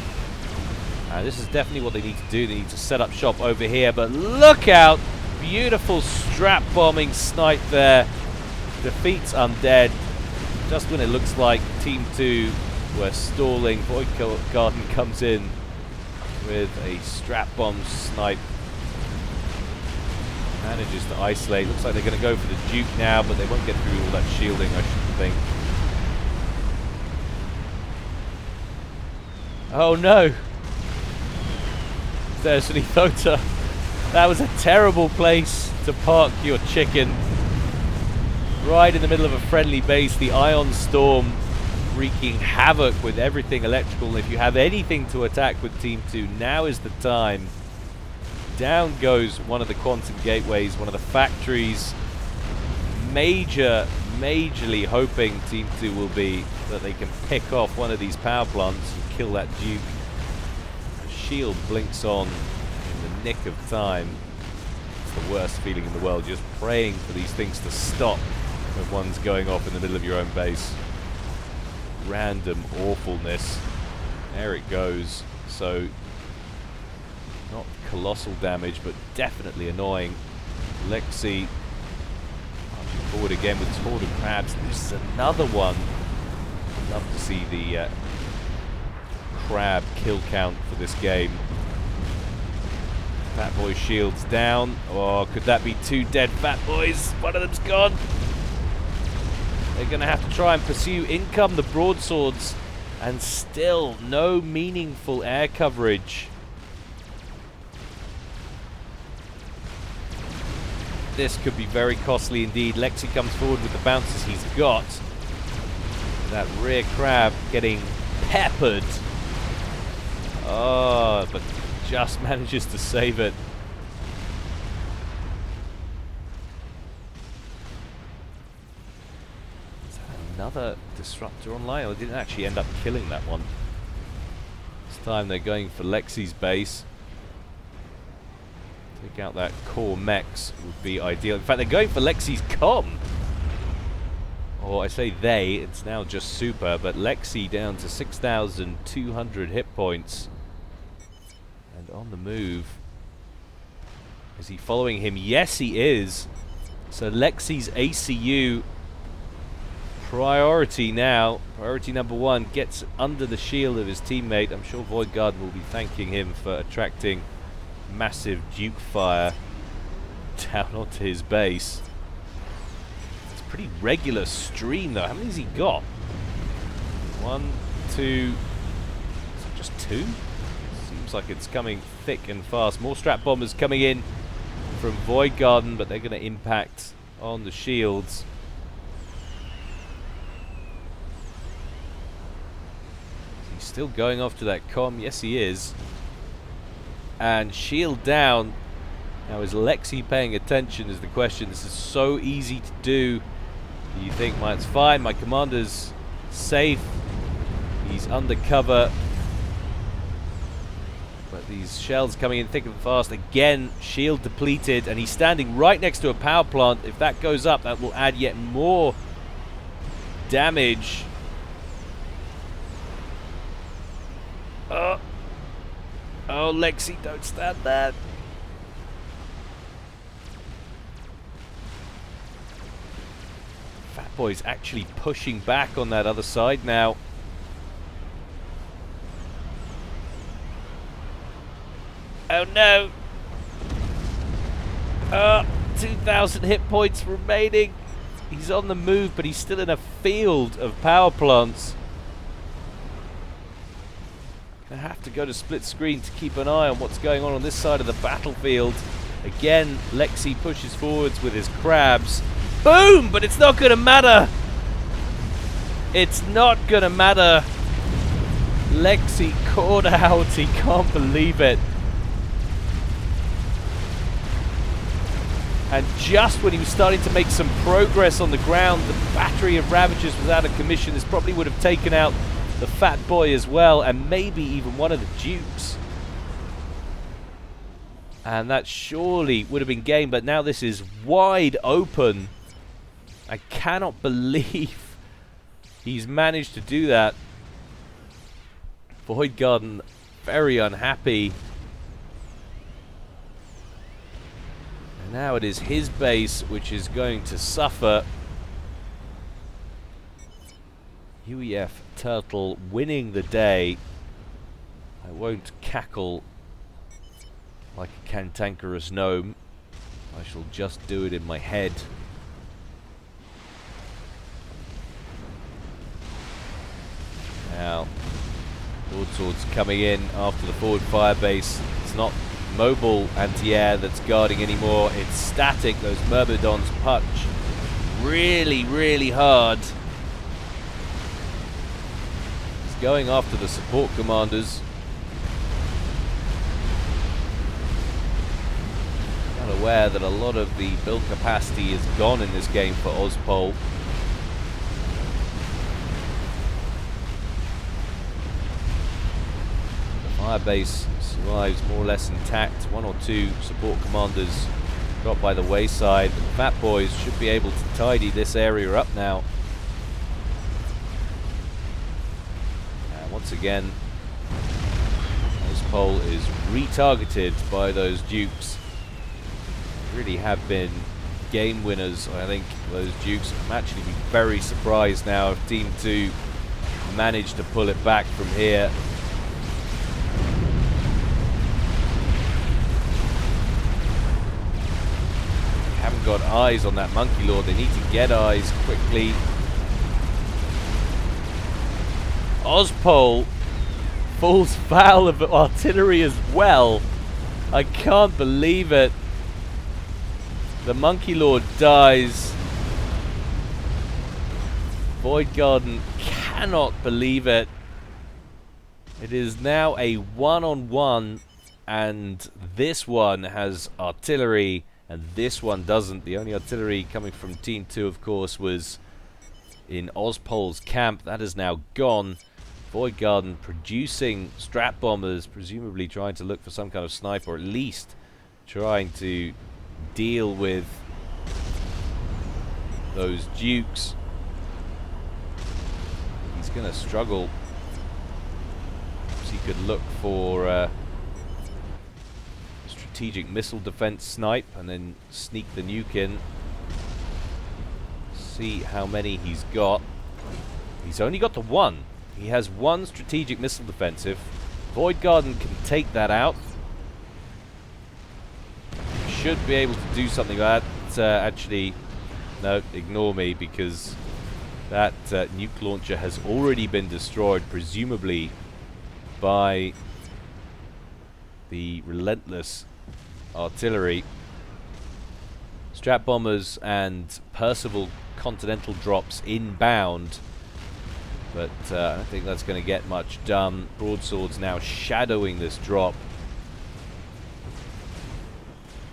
This is definitely what they need to do. They need to set up shop over here. But look out! Beautiful strap bombing snipe there. Defeats Undead. Just when it looks like Team 2 were stalling, Void Garden comes in with a strap bomb snipe. Manages to isolate. Looks like they're going to go for the Duke now, but they won't get through all that shielding, I should think. Oh no! There's an Ethota. That was a terrible place to park your chicken. Right in the middle of a friendly base, the Ion Storm wreaking havoc with everything electrical. If you have anything to attack with Team 2, now is the time. Down goes one of the Quantum Gateways, one of the factories. Majorly hoping Team 2 will be that they can pick off one of these power plants and kill that Duke. Shield blinks on in the nick of time. It's the worst feeling in the world, just praying for these things to stop when one's going off in the middle of your own base. Random awfulness. There it goes. So, not colossal damage, but definitely annoying. Lexi marching forward again with Horde of Crabs. This is another one. Love to see the crab kill count for this game. Fat Boy shields down. Oh, could that be 2 dead Fat Boys? One of them's gone. They're going to have to try and pursue. In come the broadswords, and still no meaningful air coverage. This could be very costly indeed. Lexi comes forward with the bounces he's got. That rear crab getting peppered. Oh, but just manages to save it. Is that another disruptor online? I didn't actually end up killing that one. This time they're going for Lexi's base. Take out that core mechs would be ideal. In fact, they're going for Lexi's comm. Or I say they, it's now just Super, but Lexi down to 6,200 hit points. And on the move. Is he following him? Yes, he is. So Lexi's ACU priority now. Priority number 1 gets under the shield of his teammate. I'm sure Void Guard will be thanking him for attracting massive Duke fire down onto his base. It's a pretty regular stream though. How many has he got? 1, 2. Is it just 2? Seems like it's coming thick and fast. More strap bombers coming in from Void Garden, but they're going to impact on the shields. He's still going off to that comm. Yes, he is. And shield down. Now, is Lexi paying attention is the question. This is so easy to do. You think, well, it's fine. My commander's safe. He's undercover. But these shells coming in thick and fast. Again, shield depleted, and he's standing right next to a power plant. If that goes up, that will add yet more damage. Oh, Lexi, don't stand there. Fat Boy's actually pushing back on that other side now. Oh no! 2,000 hit points remaining. He's on the move, but he's still in a field of power plants. Gonna have to go to split screen to keep an eye on what's going on this side of the battlefield. Again, Lexi pushes forwards with his crabs. Boom! But it's not gonna matter. It's not gonna matter. Lexi caught out. He can't believe it. And just when he was starting to make some progress on the ground, the battery of Ravagers was out of commission. This probably would have taken out the Fat Boy as well, and maybe even one of the Dukes. And that surely would have been game, but now this is wide open. I cannot believe he's managed to do that. Void Garden very unhappy. And now it is his base which is going to suffer. UEF Turtle winning the day. I won't cackle like a cantankerous gnome. I shall just do it in my head. Now, broadswords coming in after the forward fire base. It's not mobile anti-air that's guarding anymore. It's static. Those Myrmidons punch really, really hard. He's going after the support commanders. Not aware that a lot of the build capacity is gone in this game for Ozpol. Firebase survives more or less intact. One or two support commanders got by the wayside. But the Fat Boys should be able to tidy this area up now. And once again, Ozpol is retargeted by those Dukes. Really have been game winners, I think, those Dukes. I'm actually very surprised now if Team 2 managed to pull it back from here. Haven't got eyes on that Monkey Lord. They need to get eyes quickly. Ozpol falls foul of artillery as well. I can't believe it. The Monkey Lord dies. Void Garden cannot believe it. It is now a one-on-one, and this one has artillery and this one doesn't. The only artillery coming from Team 2, of course, was in Ozpol's camp. That is now gone. Void Garden producing strat bombers, presumably trying to look for some kind of sniper, or at least trying to deal with those Dukes. He's going to struggle. Perhaps he could look for strategic missile defense snipe and then sneak the nuke in. See how many he's got. He's only got the one. He has one strategic missile defensive. Void Garden can take that out. Should be able to do something like that. Actually, no, ignore me, because that nuke launcher has already been destroyed, presumably by the relentless artillery. Strat bombers and Percival Continental drops inbound, but I don't think that's going to get much done. Broadswords now shadowing this drop.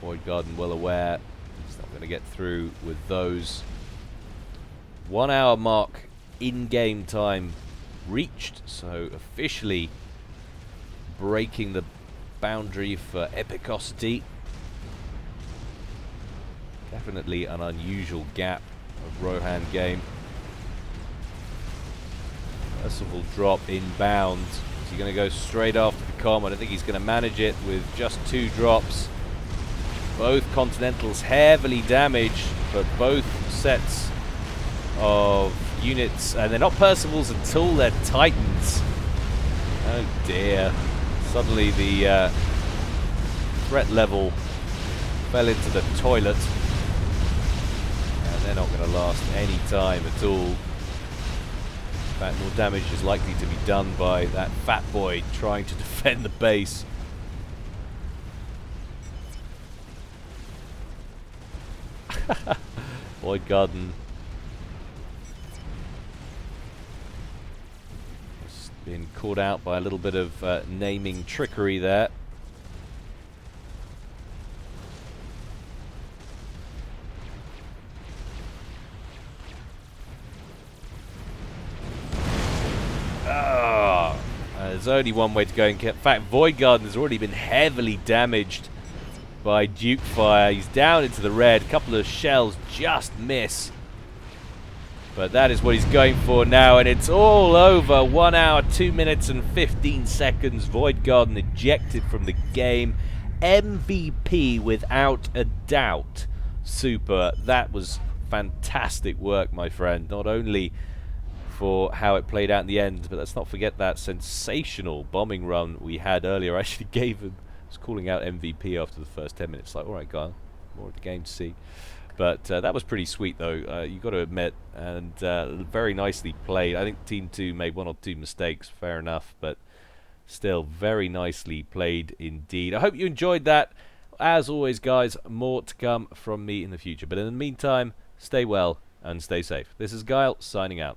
Void Garden well aware he's not going to get through with those. 1 hour mark in game time reached, so officially breaking the boundary for epicosity. Definitely an unusual gap of Rohan game. Merciful drop inbound. Is he going to go straight after the com? I don't think he's going to manage it with just 2 drops. Both Continentals heavily damaged, but both sets of units, and they're not Percivals until they're Titans. Oh dear. Suddenly the threat level fell into the toilet. And they're not going to last any time at all. In fact, more damage is likely to be done by that fat boy trying to defend the base. Void Garden has been caught out by a little bit of naming trickery there. There's only one way to go. In fact, Void Garden has already been heavily damaged by Duke Fire. He's down into the red. A couple of shells just miss. But that is what he's going for now, and it's all over. 1 hour, 2 minutes and 15 seconds. Void Garden ejected from the game. MVP without a doubt. Super. That was fantastic work, my friend. Not only for how it played out in the end, but let's not forget that sensational bombing run we had earlier. I actually gave him, was calling out MVP after the first 10 minutes. Like, all right, Gyle, more of the game to see. But that was pretty sweet, though, you got to admit, and very nicely played. I think Team 2 made 1 or 2 mistakes, fair enough, but still very nicely played indeed. I hope you enjoyed that. As always, guys, more to come from me in the future. But in the meantime, stay well and stay safe. This is Gyle, signing out.